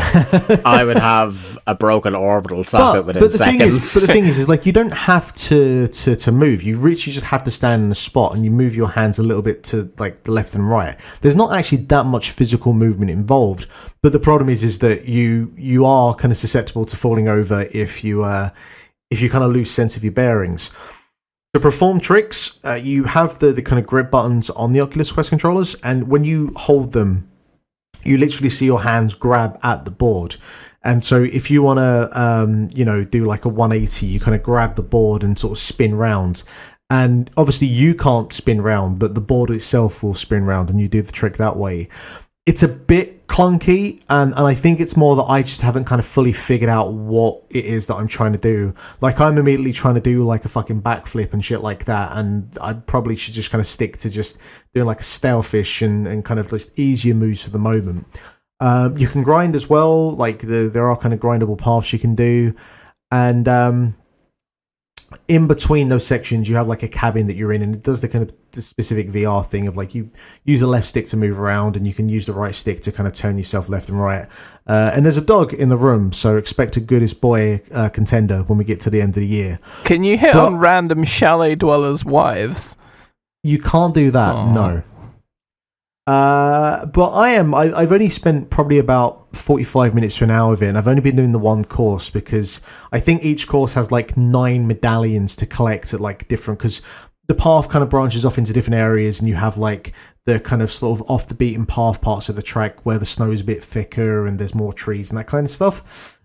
Speaker 1: I would have a broken orbital socket within seconds.
Speaker 2: But the thing is like you don't have to move. You literally just have to stand in the spot and you move your hands a little bit to like the left and right. There's not actually that much physical movement involved, but the problem is that you are kind of susceptible to falling over if you kind of lose sense of your bearings. To perform tricks, you have the kind of grip buttons on the Oculus Quest controllers, and when you hold them, you literally see your hands grab at the board. And so if you want to, do like a 180, you kind of grab the board and sort of spin round. And obviously you can't spin round, but the board itself will spin round and you do the trick that way. It's a bit clunky, and I think it's more that I just haven't kind of fully figured out what it is that I'm trying to do. Like, I'm immediately trying to do like a fucking backflip and shit like that, and I probably should just kind of stick to just doing like a stalefish and kind of just easier moves for the moment. You can grind as well, like there are kind of grindable paths you can do, and in between those sections you have like a cabin that you're in, and it does the kind of the specific VR thing of like you use the left stick to move around and you can use the right stick to kind of turn yourself left and right, and there's a dog in the room, so expect a goodest boy contender when we get to the end of the year.
Speaker 3: Can you hit on random chalet dwellers' wives?
Speaker 2: You can't do that. Aww. No. But I've only spent probably about 45 minutes to an hour of it, and I've only been doing the one course because I think each course has like 9 medallions to collect at like different, because the path kind of branches off into different areas, and you have like the kind of sort of off the beaten path parts of the track where the snow is a bit thicker and there's more trees and that kind of stuff.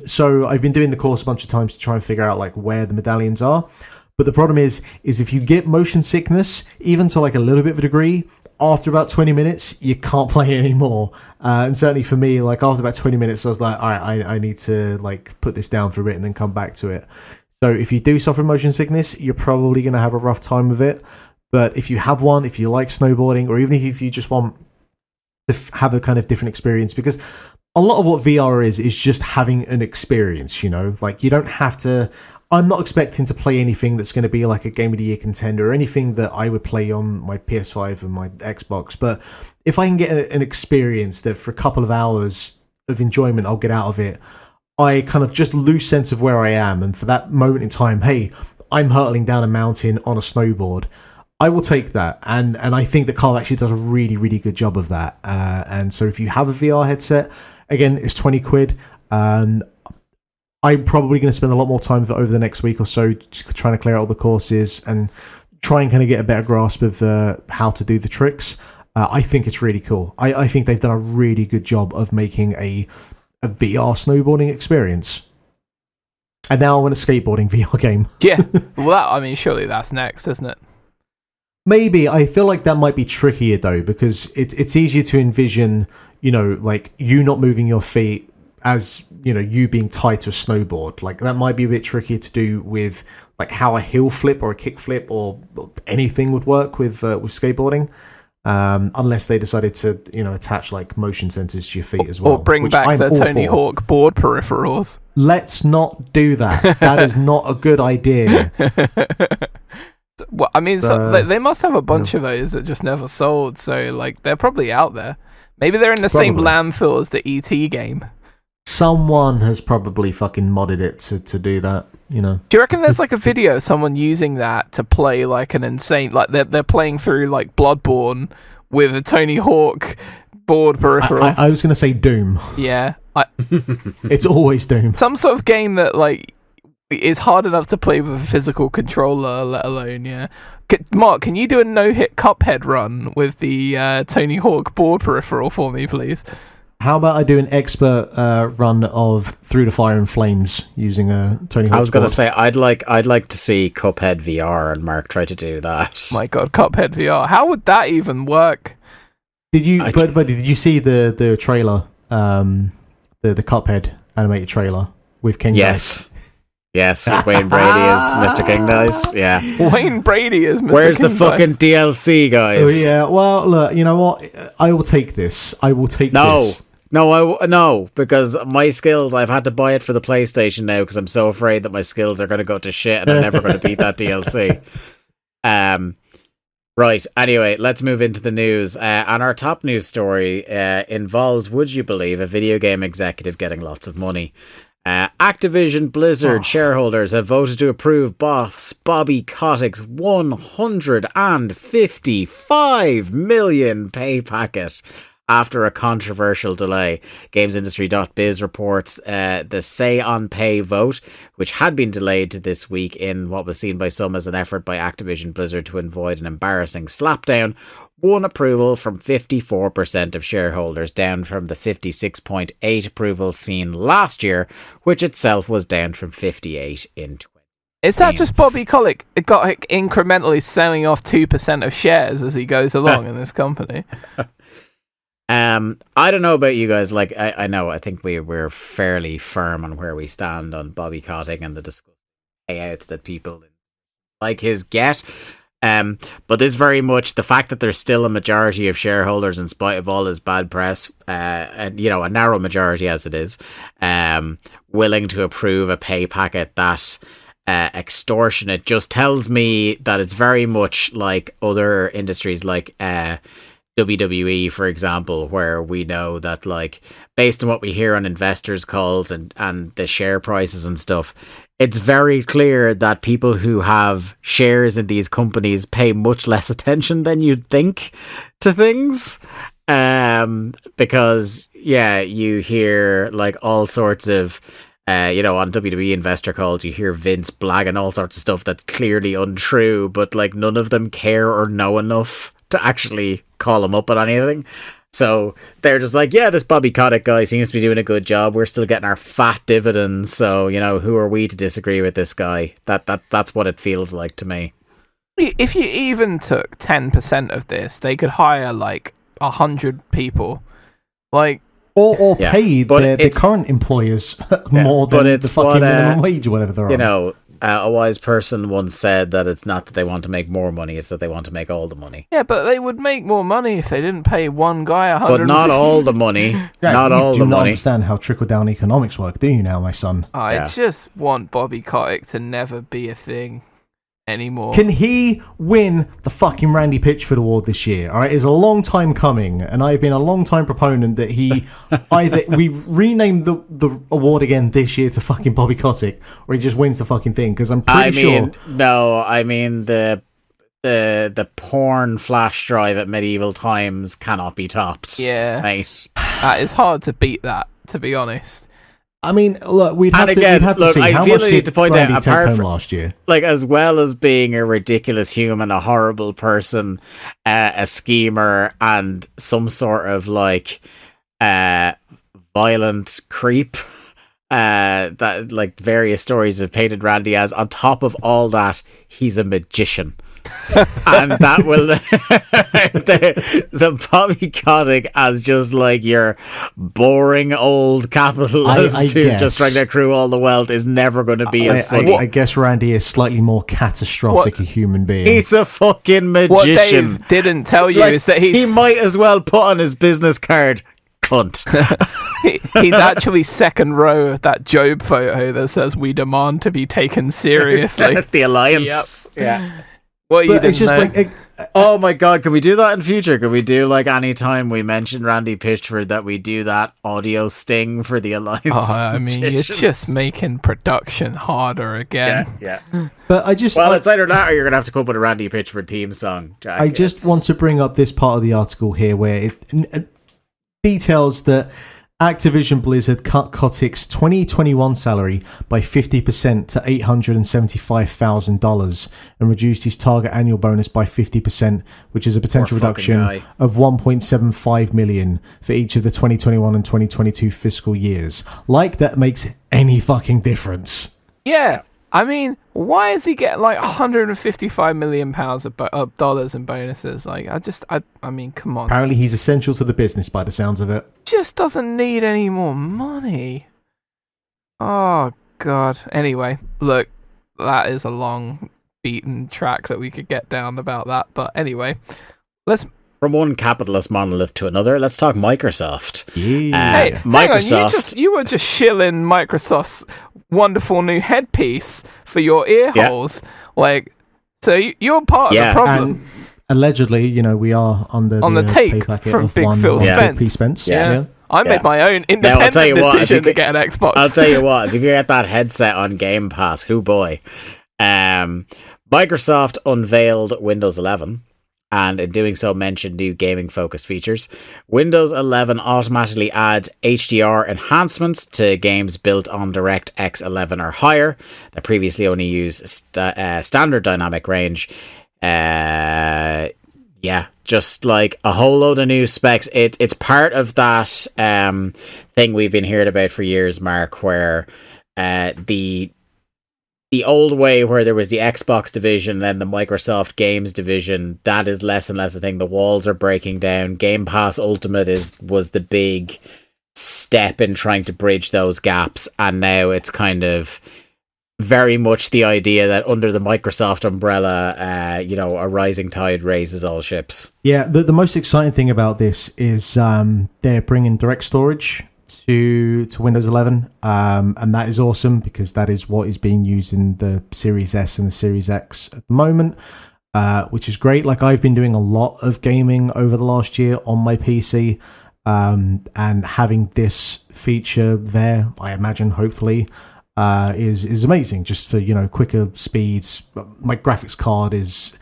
Speaker 2: So I've been doing the course a bunch of times to try and figure out like where the medallions are. But the problem is if you get motion sickness, even to like a little bit of a degree, after about 20 minutes, you can't play anymore. And certainly for me, like after about 20 minutes, I was like, all right, I need to like put this down for a bit and then come back to it. So if you do suffer motion sickness, you're probably going to have a rough time with it. But if you have one, if you like snowboarding, or even if you just want to have a kind of different experience, because a lot of what VR is just having an experience, like you don't have to... I'm not expecting to play anything that's going to be like a Game of the Year contender or anything that I would play on my PS5 and my Xbox. But if I can get an experience that for a couple of hours of enjoyment I'll get out of it, I kind of just lose sense of where I am. And for that moment in time, hey, I'm hurtling down a mountain on a snowboard, I will take that. And I think that Carve actually does a really, really good job of that. And so if you have a VR headset, again, it's 20 quid. I'm probably going to spend a lot more time with it over the next week or so, just trying to clear out all the courses and try and kind of get a better grasp of how to do the tricks. I think it's really cool. I think they've done a really good job of making a VR snowboarding experience. And now I want a skateboarding VR game.
Speaker 3: Yeah. Well, surely that's next, isn't it?
Speaker 2: Maybe. I feel like that might be trickier, though, because it's easier to envision, like you not moving your feet, as you being tied to a snowboard. Like that might be a bit trickier to do with like how a heel flip or a kick flip or anything would work with skateboarding. Unless they decided to, attach like motion sensors to your feet as well.
Speaker 3: Or bring back the Tony Hawk board peripherals.
Speaker 2: Let's not do that. That is not a good idea.
Speaker 3: Well, I mean, they must have a bunch of those that just never sold. So, like, they're probably out there. Maybe they're in the same landfill as the ET game.
Speaker 2: Someone has probably fucking modded it to do that. Do
Speaker 3: you reckon there's like a video of someone using that to play like an insane, like they're playing through like Bloodborne with a Tony Hawk board peripheral?
Speaker 2: I was going to say Doom.
Speaker 3: Yeah.
Speaker 2: It's always Doom.
Speaker 3: Some sort of game that like is hard enough to play with a physical controller, let alone, yeah. Mark, can you do a no-hit Cuphead run with the Tony Hawk board peripheral for me, please?
Speaker 2: How about I do an expert run of Through the Fire and Flames using a Tony Hawk?
Speaker 1: I was going to say I'd like to see Cuphead VR, and Mark try to do that.
Speaker 3: My God, Cuphead VR! How would that even work?
Speaker 2: Did you? But did you see the trailer? The Cuphead animated trailer with King Dice?
Speaker 1: Yes, with Wayne Brady as Mr. King Dice. Yeah,
Speaker 3: Wayne Brady as Mr.
Speaker 1: Where's
Speaker 3: King
Speaker 1: the fucking
Speaker 3: Dice?
Speaker 1: DLC, guys?
Speaker 2: Oh yeah. Well, look. You know what? I will take this. I will take this.
Speaker 1: No, because my skills, I've had to buy it for the PlayStation now because I'm so afraid that my skills are going to go to shit and I'm never going to beat that DLC. Right, anyway, let's move into the news. And our top news story involves, would you believe, a video game executive getting lots of money. Activision Blizzard shareholders have voted to approve boss Bobby Kotick's $155 million pay packet after a controversial delay. GamesIndustry.biz reports the say on pay vote, which had been delayed to this week in what was seen by some as an effort by Activision Blizzard to avoid an embarrassing slapdown, won approval from 54% of shareholders, down from the 56.8% approval seen last year, which itself was down from 58% in 2020.
Speaker 3: Is that just Bobby Kotick got incrementally selling off 2% of shares as he goes along in this company?
Speaker 1: I don't know about you guys. Like, I know, I think we're fairly firm on where we stand on Bobby Kotick and the disgusting payouts that people like his get. But this very much, the fact that there's still a majority of shareholders, in spite of all his bad press, and a narrow majority as it is, willing to approve a pay packet that extortionate, just tells me that it's very much like other industries, like WWE, for example, where we know that, like, based on what we hear on investors' calls and the share prices and stuff, it's very clear that people who have shares in these companies pay much less attention than you'd think to things. Because, you hear, like, all sorts of, on WWE investor calls, you hear Vince blagging all sorts of stuff that's clearly untrue, but, like, none of them care or know enough to actually call him up on anything. So they're just like, this Bobby Kotick guy seems to be doing a good job. We're still getting our fat dividends. So, who are we to disagree with this guy? That's what it feels like to me.
Speaker 3: If you even took 10% of this, they could hire like 100 people. Like,
Speaker 2: or pay the current employers more than the fucking minimum wage or whatever they're on.
Speaker 1: A wise person once said that it's not that they want to make more money, it's that they want to make all the money.
Speaker 3: Yeah, but they would make more money if they didn't pay one guy 150.
Speaker 1: But not all the money. Not all the money. You do not
Speaker 2: understand how trickle-down economics work, do you now, my son?
Speaker 3: I just want Bobby Kotick to never be a thing anymore.
Speaker 2: Can he win the fucking Randy Pitchford Award this year? All right, it's a long time coming, and I've been a long time proponent that he either we rename the award again this year to fucking Bobby Kotick, or he just wins the fucking thing. Because I'm pretty sure.
Speaker 1: No, I mean the porn flash drive at medieval times cannot be topped.
Speaker 3: Yeah,
Speaker 1: right.
Speaker 3: It's hard to beat that, to be honest.
Speaker 2: I mean, look, we'd have to see how much did Randy take home last year.
Speaker 1: Like, as well as being a ridiculous human, a horrible person, a schemer, and some sort of like violent creep, that like various stories have painted Randy as. On top of all that, he's a magician. And that will so Bobby Kotick as just like your boring old capitalist who's just trying to accrue all the wealth is never going to be as funny.
Speaker 2: I guess Randy is slightly more catastrophic a human being.
Speaker 1: He's a fucking magician.
Speaker 3: What Dave didn't tell you is that
Speaker 1: he might as well put on his business card, cunt.
Speaker 3: He's actually second row of that Job photo that says "We demand to be taken seriously."
Speaker 1: The Alliance.
Speaker 3: Yep. Yeah. Well, you didn't know.
Speaker 2: Like,
Speaker 1: oh my god, can we do that in future? Can we do like any time we mention Randy Pitchford that we do that audio sting for the Alliance?
Speaker 3: I mean, you're just making production harder again.
Speaker 1: Yeah.
Speaker 2: But I just
Speaker 1: it's either that or you're gonna have to come up with a Randy Pitchford theme song, Jack.
Speaker 2: I just want to bring up this part of the article here where it details that Activision Blizzard cut Kotick's 2021 salary by 50% to $875,000 and reduced his target annual bonus by 50%, which is a potential reduction of $1.75 million for each of the 2021 and 2022 fiscal years. Like that makes any fucking difference.
Speaker 3: Yeah. I mean, why is he getting like $155 million of dollars in bonuses? Like, I mean, come on.
Speaker 2: Apparently, he's essential to the business by the sounds of it.
Speaker 3: Just doesn't need any more money. Oh God. Anyway, look, that is a long beaten track that we could get down about that. But anyway,
Speaker 1: from one capitalist monolith to another, let's talk Microsoft.
Speaker 2: Yeah.
Speaker 3: Hey,
Speaker 1: Microsoft.
Speaker 3: Hang on, you were just shilling Microsoft's wonderful new headpiece for your ear holes. Like, so you're part of the problem.
Speaker 2: And allegedly, we are on the
Speaker 3: take from Big Phil
Speaker 2: Spence.
Speaker 3: Yeah. I made my own independent decision to get an Xbox.
Speaker 1: I'll tell you what, if you get that headset on Game Pass, hoo boy. Microsoft unveiled Windows 11. And in doing so mentioned new gaming-focused features. Windows 11 automatically adds HDR enhancements to games built on DirectX 11 or higher that previously only used standard dynamic range. Just like a whole load of new specs. It's part of that thing we've been hearing about for years, Mark, where the old way where there was the Xbox division, then the Microsoft Games division, that is less and less a thing. The walls are breaking down. Game Pass Ultimate was the big step in trying to bridge those gaps, and now it's kind of very much the idea that under the Microsoft umbrella, a rising tide raises all ships.
Speaker 2: Yeah, the most exciting thing about this is they're bringing direct storage to Windows 11, and that is awesome because that is what is being used in the Series S and the Series X at the moment, which is great. Like, I've been doing a lot of gaming over the last year on my PC, and having this feature there, I imagine, hopefully, is amazing just for quicker speeds. My graphics card is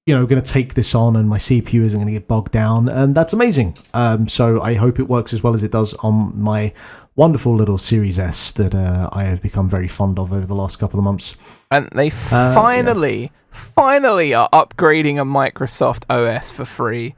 Speaker 2: going to take this on, and my CPU isn't going to get bogged down, and that's amazing. So I hope it works as well as it does on my wonderful little Series S that I have become very fond of over the last couple of months.
Speaker 3: And they finally are upgrading a Microsoft OS for free.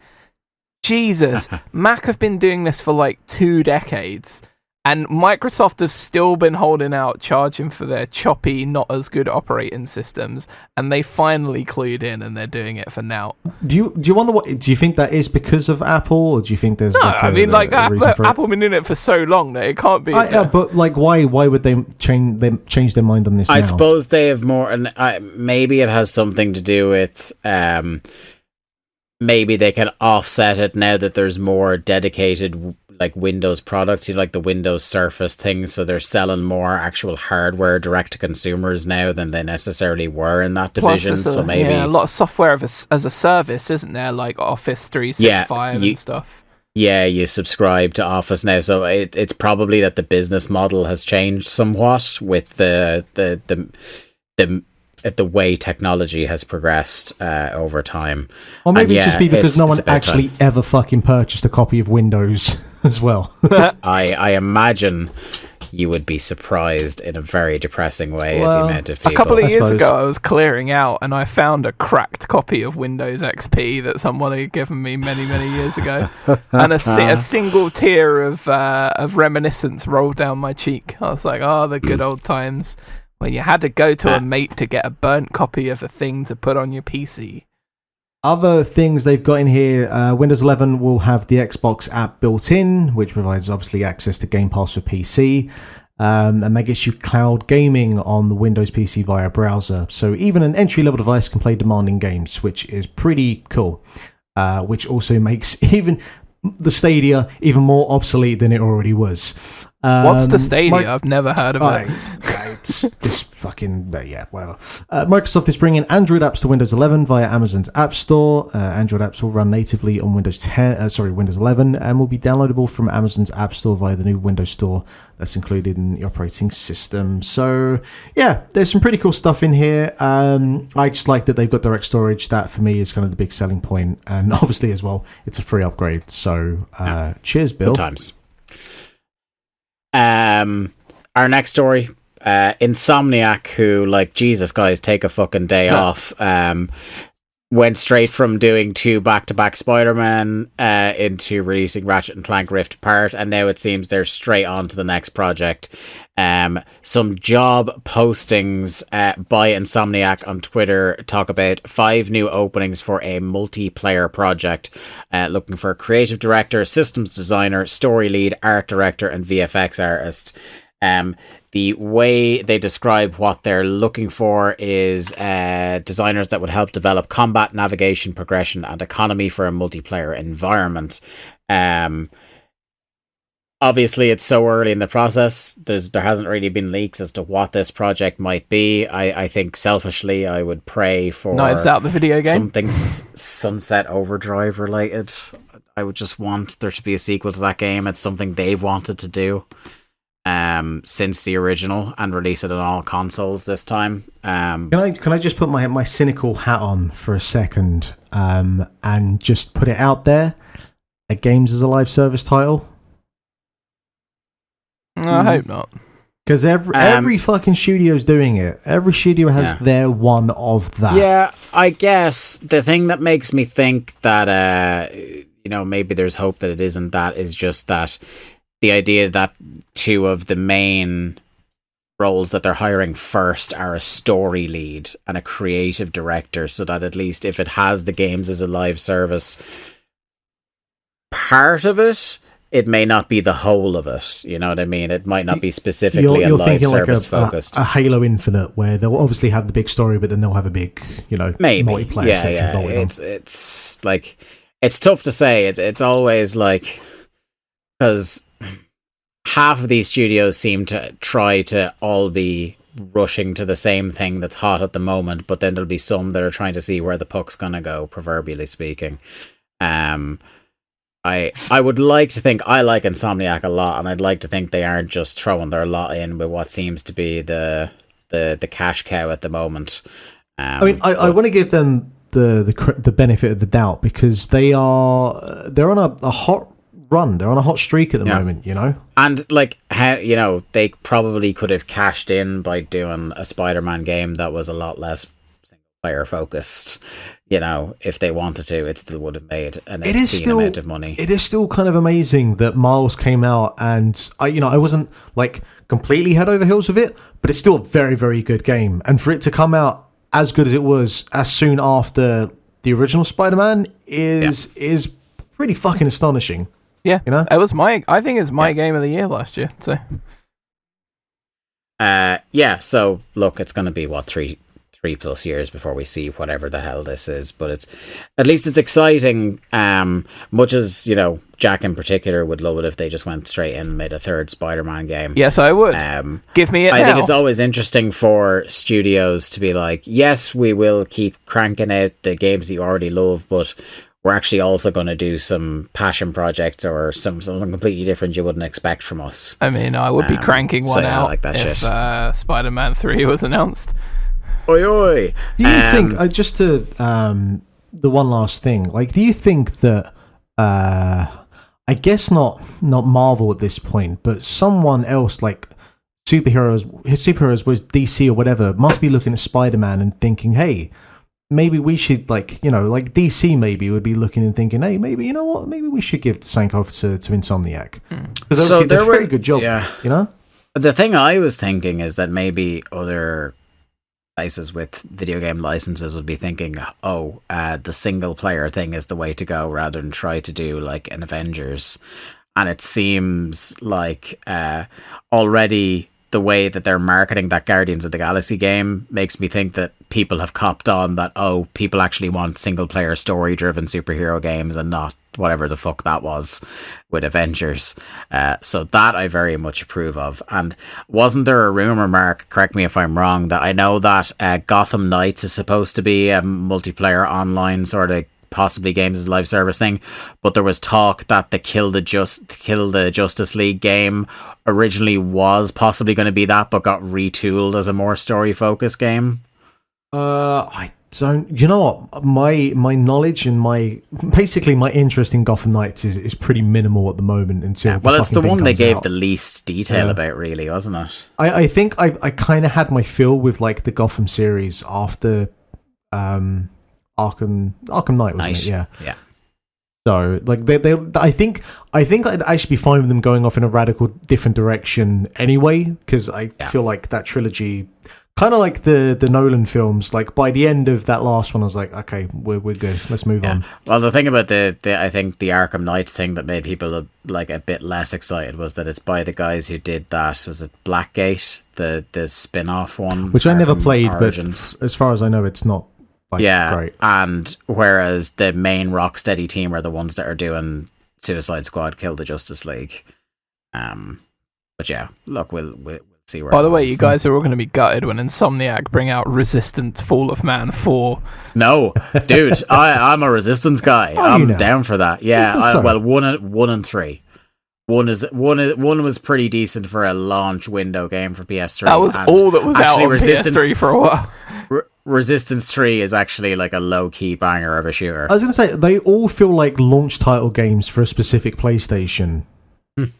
Speaker 3: Jesus, Mac have been doing this for like 2 decades. And Microsoft have still been holding out, charging for their choppy, not as good operating systems, and they finally clued in, and they're doing it for now.
Speaker 2: Do you wonder what? Do you think that is because of Apple, or do you think there's?
Speaker 3: No, Apple been doing it for so long that it can't be.
Speaker 2: But like, why would they change their mind on this?
Speaker 1: I
Speaker 2: now?
Speaker 1: suppose they have more, and maybe it has something to do with. Maybe they can offset it now that there's more dedicated like Windows products, like the Windows Surface thing, so they're selling more actual hardware direct to consumers now than they necessarily were in that division. So maybe
Speaker 3: a lot of software as a service, isn't there? Like Office 365 and stuff.
Speaker 1: Yeah, you subscribe to Office now, so it's probably that the business model has changed somewhat with the way technology has progressed over time.
Speaker 2: Or maybe just be because no one actually ever fucking purchased a copy of Windows as well.
Speaker 1: I imagine you would be surprised in a very depressing way at the amount of people.
Speaker 3: A couple of years ago, I was clearing out and I found a cracked copy of Windows XP that someone had given me many, many years ago. And a single tear of reminiscence rolled down my cheek. I was like, the good old times when you had to go to a mate to get a burnt copy of a thing to put on your PC.
Speaker 2: Other things they've got in here, Windows 11 will have the Xbox app built in, which provides obviously access to Game Pass for PC, and that gets you cloud gaming on the Windows PC via browser. So even an entry-level device can play demanding games, which is pretty cool, which also makes even the Stadia even more obsolete than it already was.
Speaker 3: What's the Stadia? I've never heard of it.
Speaker 2: It's fucking whatever. Microsoft is bringing Android apps to Windows 11 via Amazon's App Store. Android apps will run natively on Windows 11, and will be downloadable from Amazon's App Store via the new Windows Store that's included in the operating system. So yeah, there's some pretty cool stuff in here. I just like that they've got direct storage. That for me is kind of the big selling point, and obviously as well, it's a free upgrade. So cheers, Bill.
Speaker 1: Good times. Our next story, Insomniac, who, like, Jesus, guys, take a fucking day off, went straight from doing 2 back-to-back Spider-Man into releasing Ratchet and Clank Rift Apart, and now it seems they're straight on to the next project. Some job postings by Insomniac on Twitter talk about 5 new openings for a multiplayer project, looking for a creative director, systems designer, story lead, art director, and VFX artist. The way they describe what they're looking for is designers that would help develop combat, navigation, progression, and economy for a multiplayer environment. Obviously, it's so early in the process. There hasn't really been leaks as to what this project might be. I think selfishly, I would pray for
Speaker 3: Knives Out, the video game,
Speaker 1: something Sunset Overdrive related. I would just want there to be a sequel to that game. It's something they've wanted to do since the original, and release it on all consoles this time.
Speaker 2: Can I just put my cynical hat on for a second, and just put it out there? A Games as a Live Service title.
Speaker 3: I hope not.
Speaker 2: Because every fucking studio's doing it. Every studio has their one of that.
Speaker 1: Yeah, I guess the thing that makes me think that maybe there's hope that it isn't that is just that the idea that 2 of the main roles that they're hiring first are a story lead and a creative director, so that at least if it has the Games as a Live Service part of it, it may not be the whole of it. You know what I mean? It might not be specifically a live service focused.
Speaker 2: A Halo Infinite, where they'll obviously have the big story, but then they'll have a big,
Speaker 1: maybe
Speaker 2: multiplayer section.
Speaker 1: It's like, it's tough to say. It's always like, because half of these studios seem to try to all be rushing to the same thing that's hot at the moment, but then there'll be some that are trying to see where the puck's gonna go, proverbially speaking. I would like to think I like Insomniac a lot, and I'd like to think they aren't just throwing their lot in with what seems to be the cash cow at the moment.
Speaker 2: I want to give them the benefit of the doubt, because they're on a hot run. They're on a hot streak at the moment,
Speaker 1: And like how they probably could have cashed in by doing a Spider-Man game that was a lot less single player focused. If they wanted to, it still would have made an insane amount of money.
Speaker 2: It is still kind of amazing that Miles came out, and I wasn't like completely head over heels with it, but it's still a very, very good game. And for it to come out as good as it was as soon after the original Spider-Man is pretty fucking astonishing.
Speaker 3: Yeah, it was I think it's my game of the year last year. So,
Speaker 1: So look, it's going to be what 3+ years before we see whatever the hell this is, but at least it's exciting. Much as Jack in particular would love it if they just went straight in and made a 3rd Spider-Man game.
Speaker 3: Yes, I would. Give me it. I
Speaker 1: think it's always interesting for studios to be like, yes, we will keep cranking out the games that you already love, but we're actually also going to do some passion projects or something completely different you wouldn't expect from us.
Speaker 3: I mean, I would be cranking one out
Speaker 1: like that
Speaker 3: if Spider-Man 3 was announced.
Speaker 1: Oi, oi.
Speaker 2: Do you think, just to the one last thing, like, do you think that I guess not Marvel at this point, but someone else, like superheroes was DC or whatever, must be looking at Spider-Man and thinking, hey, maybe we should, like DC maybe would be looking and thinking, hey, maybe, maybe we should give something over to Insomniac. Because obviously they're a very good job,
Speaker 1: The thing I was thinking is that maybe other places with video game licenses would be thinking, the single player thing is the way to go rather than try to do like an Avengers. And it seems like already the way that they're marketing that Guardians of the Galaxy game makes me think that people have copped on that, people actually want single player story driven superhero games and not whatever the fuck that was with Avengers. So that I very much approve of. And wasn't there a rumor, Mark, correct me if I'm wrong, that I know that Gotham Knights is supposed to be a multiplayer online sort of possibly games as a live service thing, but there was talk that the Kill the Justice League game originally was possibly going to be that, but got retooled as a more story focused game.
Speaker 2: I don't. You know what? My knowledge and my interest in Gotham Knights is pretty minimal at the moment. Until
Speaker 1: it's the one they gave
Speaker 2: out.
Speaker 1: The least detail about, really, wasn't it?
Speaker 2: I think I kind of had my fill with like the Gotham series after Arkham Knight, wasn't it? Yeah. So like I think I'd actually be fine with them going off in a radical different direction anyway, because I feel like that trilogy, kind of like the Nolan films, like by the end of that last one, I was like, okay, we're good. Let's move on. Well,
Speaker 1: the thing about I think the Arkham Knights thing that made people like a bit less excited was that it's by the guys who did that. Was it Blackgate, the spin-off one,
Speaker 2: which I never played,
Speaker 1: Origins.
Speaker 2: But as far as I know, it's not. Great.
Speaker 1: And whereas the main Rocksteady team are the ones that are doing Suicide Squad, Kill the Justice League. But yeah, look, we'll see where.
Speaker 3: By the way, you guys are all going to be gutted when Insomniac bring out Resistance: Fall of Man 4.
Speaker 1: No, dude, I'm a Resistance guy. I'm down for that. Yeah, one and three. One was pretty decent for a launch window game for PS3.
Speaker 3: That was all that was out on PS3 for a while.
Speaker 1: Resistance 3 is actually like a low-key banger of a shooter.
Speaker 2: I was going to say, they all feel like launch title games for a specific PlayStation.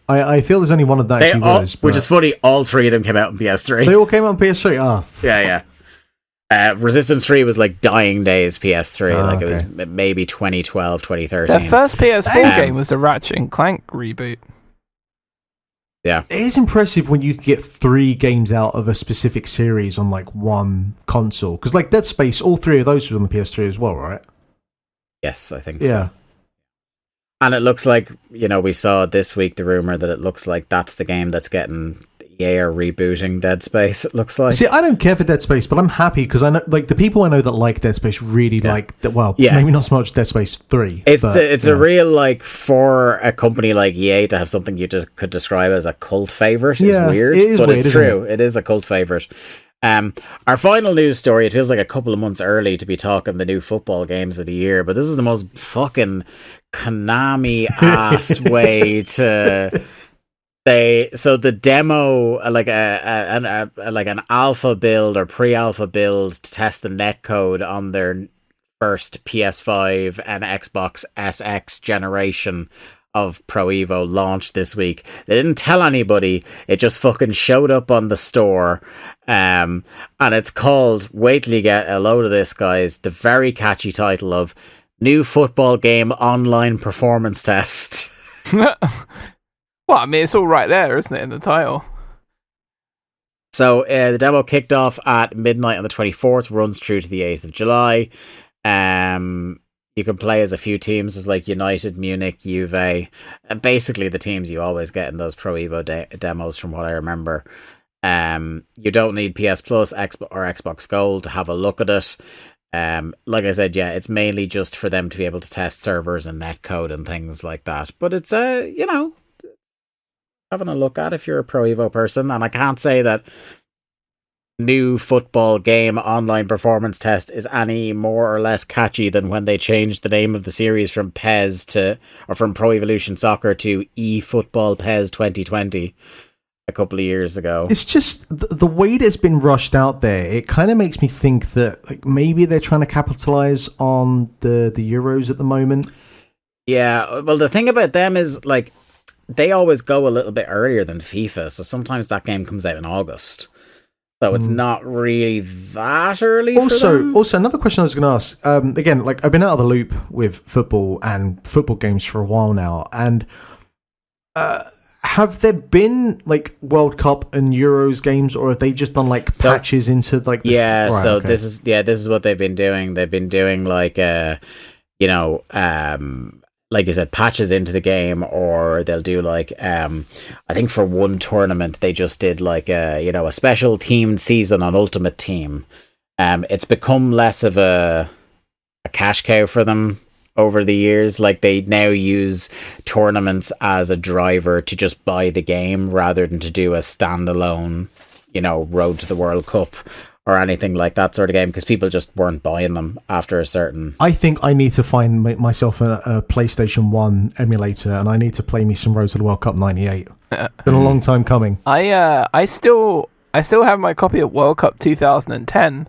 Speaker 2: I feel there's only one of that actually was.
Speaker 1: Which is funny, all three of them came out on PS3.
Speaker 2: They all came out on PS3?
Speaker 1: Yeah. Resistance 3 was like dying days PS3. It was maybe 2012, 2013.
Speaker 3: Their first PS4 game was the Ratchet and Clank reboot.
Speaker 1: Yeah.
Speaker 2: It is impressive when you can get 3 games out of a specific series on like one console. Because like Dead Space, all 3 of those were on the PS3 as well, right?
Speaker 1: Yes, I think so. And it looks like, we saw this week the rumor that it looks like that's the game that's getting EA are rebooting Dead Space, it looks like.
Speaker 2: See, I don't care for Dead Space, but I'm happy because I know, like, the people I know that like Dead Space really like that. Well, maybe not so much Dead Space 3.
Speaker 1: It's a real, like, for a company like EA to have something you just could describe as a cult favorite is weird, but it's true. It is a cult favorite. Our final news story, it feels like a couple of months early to be talking the new football games of the year, but this is the most fucking Konami ass way to. So the demo, like an alpha build or pre-alpha build to test the netcode on their first PS5 and Xbox SX generation of Pro Evo launched this week. They didn't tell anybody. It just fucking showed up on the store. And it's called, wait till you get a load of this, guys, the very catchy title of New Football Game Online Performance Test.
Speaker 3: Well, I mean, it's all right there, isn't it, in the title?
Speaker 1: So the demo kicked off at midnight on the 24th, runs through to the 8th of July. You can play as a few teams, as like United, Munich, Juve, basically the teams you always get in those Pro Evo demos, from what I remember. You don't need PS Plus or Xbox Gold to have a look at it. Like I said, it's mainly just for them to be able to test servers and netcode and things like that. But it's having a look at if you're a Pro Evo person, and I can't say that New Football Game Online Performance Test is any more or less catchy than when they changed the name of the series from from Pro Evolution Soccer to eFootball PES 2020 a couple of years ago.
Speaker 2: It's just the way that's been rushed out there. It kind of makes me think that like maybe they're trying to capitalize on the Euros at the moment.
Speaker 1: Yeah, well, the thing about them is like they always go a little bit earlier than FIFA, so sometimes that game comes out in August. So it's not really that early for them.
Speaker 2: Also, another question I was going to ask, again, like I've been out of the loop with football and football games for a while now, and Have there been like World Cup and Euros games, or have they just done like patches into like?
Speaker 1: This is what they've been doing. They've been doing like like I said, patches into the game, or they'll do like I think for one tournament they just did like a special themed season on Ultimate Team. It's become less of a cash cow for them over the years. Like, they now use tournaments as a driver to just buy the game rather than to do a standalone, Road to the World Cup or anything like that sort of game, because people just weren't buying them after a certain...
Speaker 2: I think I need to find myself a PlayStation 1 emulator, and I need to play me some Road to the World Cup 98. Been a long time coming.
Speaker 3: I still have my copy of World Cup 2010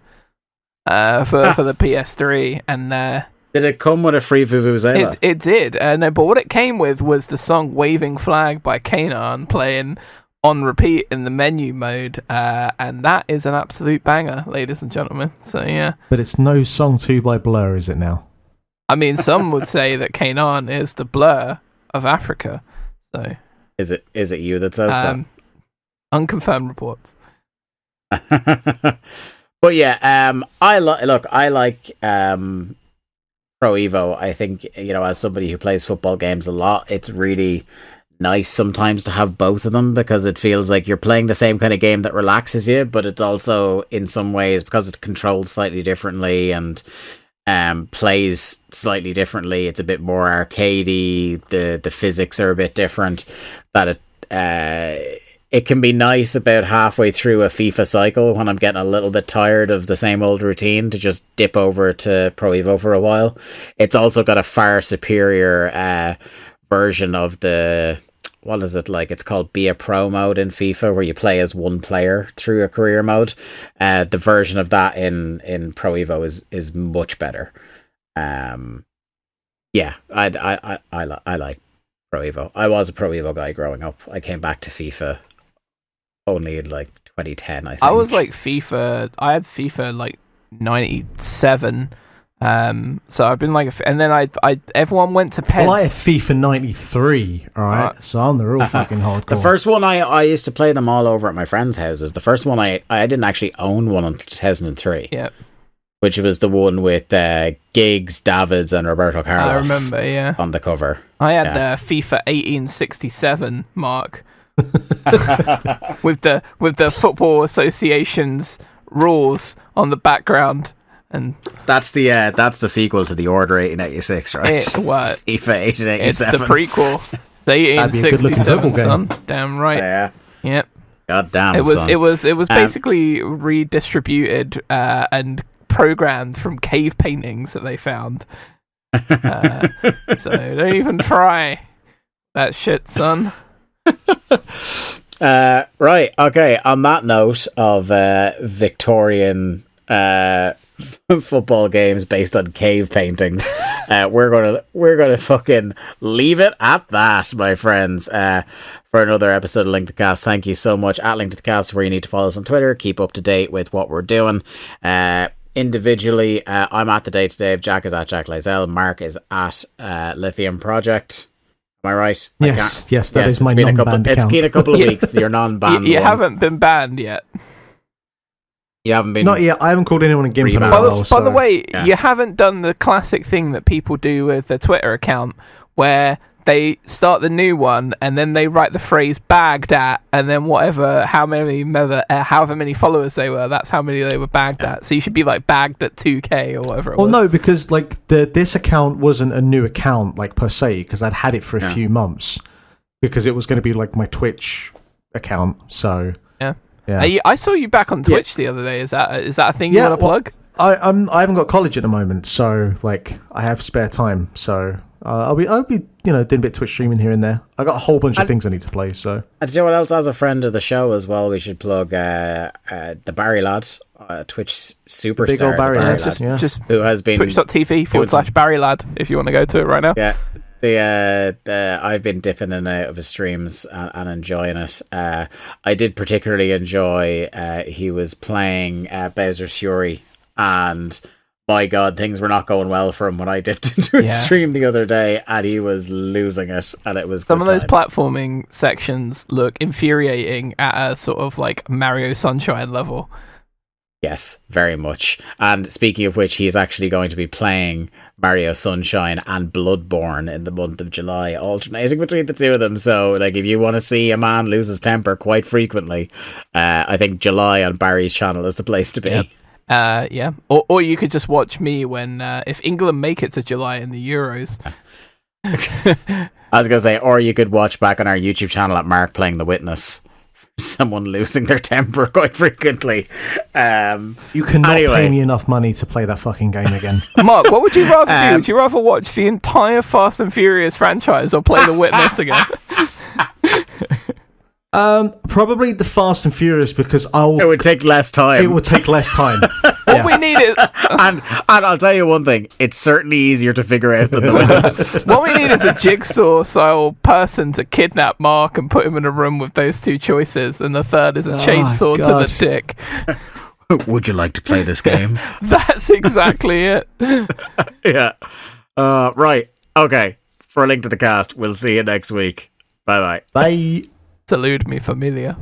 Speaker 3: for the PS3, and...
Speaker 1: Did it come with a free Vuvuzela?
Speaker 3: It did, but what it came with was the song Waving Flag by Kanan playing on repeat in the menu mode, and that is an absolute banger, ladies and gentlemen. So, yeah.
Speaker 2: But it's no Song 2 by Blur, is it now?
Speaker 3: I mean, some would say that Kanan is the Blur of Africa. So,
Speaker 1: Is it you that says that?
Speaker 3: Unconfirmed reports.
Speaker 1: But yeah, I like Pro Evo. I think, as somebody who plays football games a lot, it's really nice sometimes to have both of them, because it feels like you're playing the same kind of game that relaxes you, but it's also, in some ways, because it's controlled slightly differently and plays slightly differently, it's a bit more arcadey, the physics are a bit different, that it can be nice about halfway through a FIFA cycle when I'm getting a little bit tired of the same old routine to just dip over to Pro Evo for a while. It's also got a far superior version of the... What is it like? It's called Be a Pro mode in FIFA, where you play as one player through a career mode. The version of that in Pro Evo is much better. Yeah, I like Pro Evo. I was a Pro Evo guy growing up. I came back to FIFA only in like 2010, I think.
Speaker 3: I was like FIFA. I had FIFA like 97. So I've been like, and then I everyone went to PES.
Speaker 2: Well, I had FIFA 93, alright? So I'm the real fucking hardcore.
Speaker 1: The first one, I used to play them all over at my friends' houses. The first one, I didn't actually own one until 2003.
Speaker 3: Yep.
Speaker 1: Which was the one with Giggs, Davids, and Roberto Carlos.
Speaker 3: I remember, yeah.
Speaker 1: On the cover.
Speaker 3: I had FIFA 1867, Mark. with the Football Association's rules on the background. And
Speaker 1: that's the sequel to the Order 1886, right?
Speaker 3: What?
Speaker 1: FIFA 1887.
Speaker 3: It's the prequel. It's 1867, son. Damn right.
Speaker 1: Yeah.
Speaker 3: Yep.
Speaker 1: God damn.
Speaker 3: It was basically redistributed and programmed from cave paintings that they found. So don't even try that shit, son.
Speaker 1: Right. Okay. On that note of Victorian football games based on cave paintings, we're gonna fucking leave it at that, my friends, for another episode of Link to the Cast. Thank you so much. At Link to the Cast, where you need to follow us on Twitter, keep up to date with what we're doing. Individually, I'm at the Day to Dave, Jack is at Jack Lizell, Mark is at Lithium Project. Am I right?
Speaker 2: Yes, that is my non-banned account.
Speaker 1: It's been a couple of weeks. You're non-banned.
Speaker 3: You haven't been banned yet.
Speaker 1: You haven't been...
Speaker 2: Not yet. I haven't called anyone a gimp in a while.
Speaker 3: By the way, you haven't done the classic thing that people do with their Twitter account, where they start the new one and then they write the phrase "bagged at," and then however many followers they were, that's how many they were bagged at. So you should be like bagged at 2K or whatever it was.
Speaker 2: Well, no, because like this account wasn't a new account like per se, because I'd had it for a few months, because it was going to be like my Twitch account. So
Speaker 3: yeah. I saw you back on Twitch the other day. Is that a thing you want to plug?
Speaker 2: I haven't got college at the moment, so like I have spare time. So I'll be doing a bit of Twitch streaming here and there. I got a whole bunch of things I need to play. So
Speaker 1: do you know what else? As a friend of the show as well, we should plug the Barry Lad, Twitch superstar.
Speaker 2: Big old Barry Lad,
Speaker 3: just
Speaker 1: who has been
Speaker 3: twitch.tv/Barry Lad if you want to go to it right now.
Speaker 1: Yeah. I've been dipping in and out of his streams and enjoying it. I did particularly enjoy he was playing Bowser's Fury, and my God, things were not going well for him when I dipped into his
Speaker 3: Yeah.
Speaker 1: stream the other day, and he was losing it, and it was
Speaker 3: Some of
Speaker 1: good
Speaker 3: those
Speaker 1: times.
Speaker 3: platforming sections look infuriating at a sort of like Mario Sunshine level.
Speaker 1: Yes, very much. And speaking of which, he is actually going to be playing Mario Sunshine and Bloodborne in the month of July, alternating between the two of them. So, like, if you want to see a man lose his temper quite frequently, I think July on Barry's channel is the place to be.
Speaker 3: Yep. Yeah. Or you could just watch me when if England make it to July in the Euros.
Speaker 1: I was going to say, or you could watch back on our YouTube channel at Mark playing The Witness. Someone losing their temper quite frequently.
Speaker 2: You cannot
Speaker 1: Anyway.
Speaker 2: pay me enough money to play that fucking game again.
Speaker 3: Mark, what would you rather do? Would you rather watch the entire Fast and Furious franchise or play The Witness again?
Speaker 2: Probably the Fast and Furious, because
Speaker 1: it would take less time.
Speaker 2: It would take less time.
Speaker 3: All we need is
Speaker 1: and I'll tell you one thing, it's certainly easier to figure out than The Witness.
Speaker 3: what we need is a jigsaw style person to kidnap Mark and put him in a room with those two choices, and the third is a chainsaw
Speaker 2: God.
Speaker 3: to the dick.
Speaker 1: Would you like to play this game?
Speaker 3: That's exactly it.
Speaker 1: Yeah. Right. Okay. For a link to the cast, we'll see you next week. Bye bye.
Speaker 2: Bye.
Speaker 3: Salud, mi familia.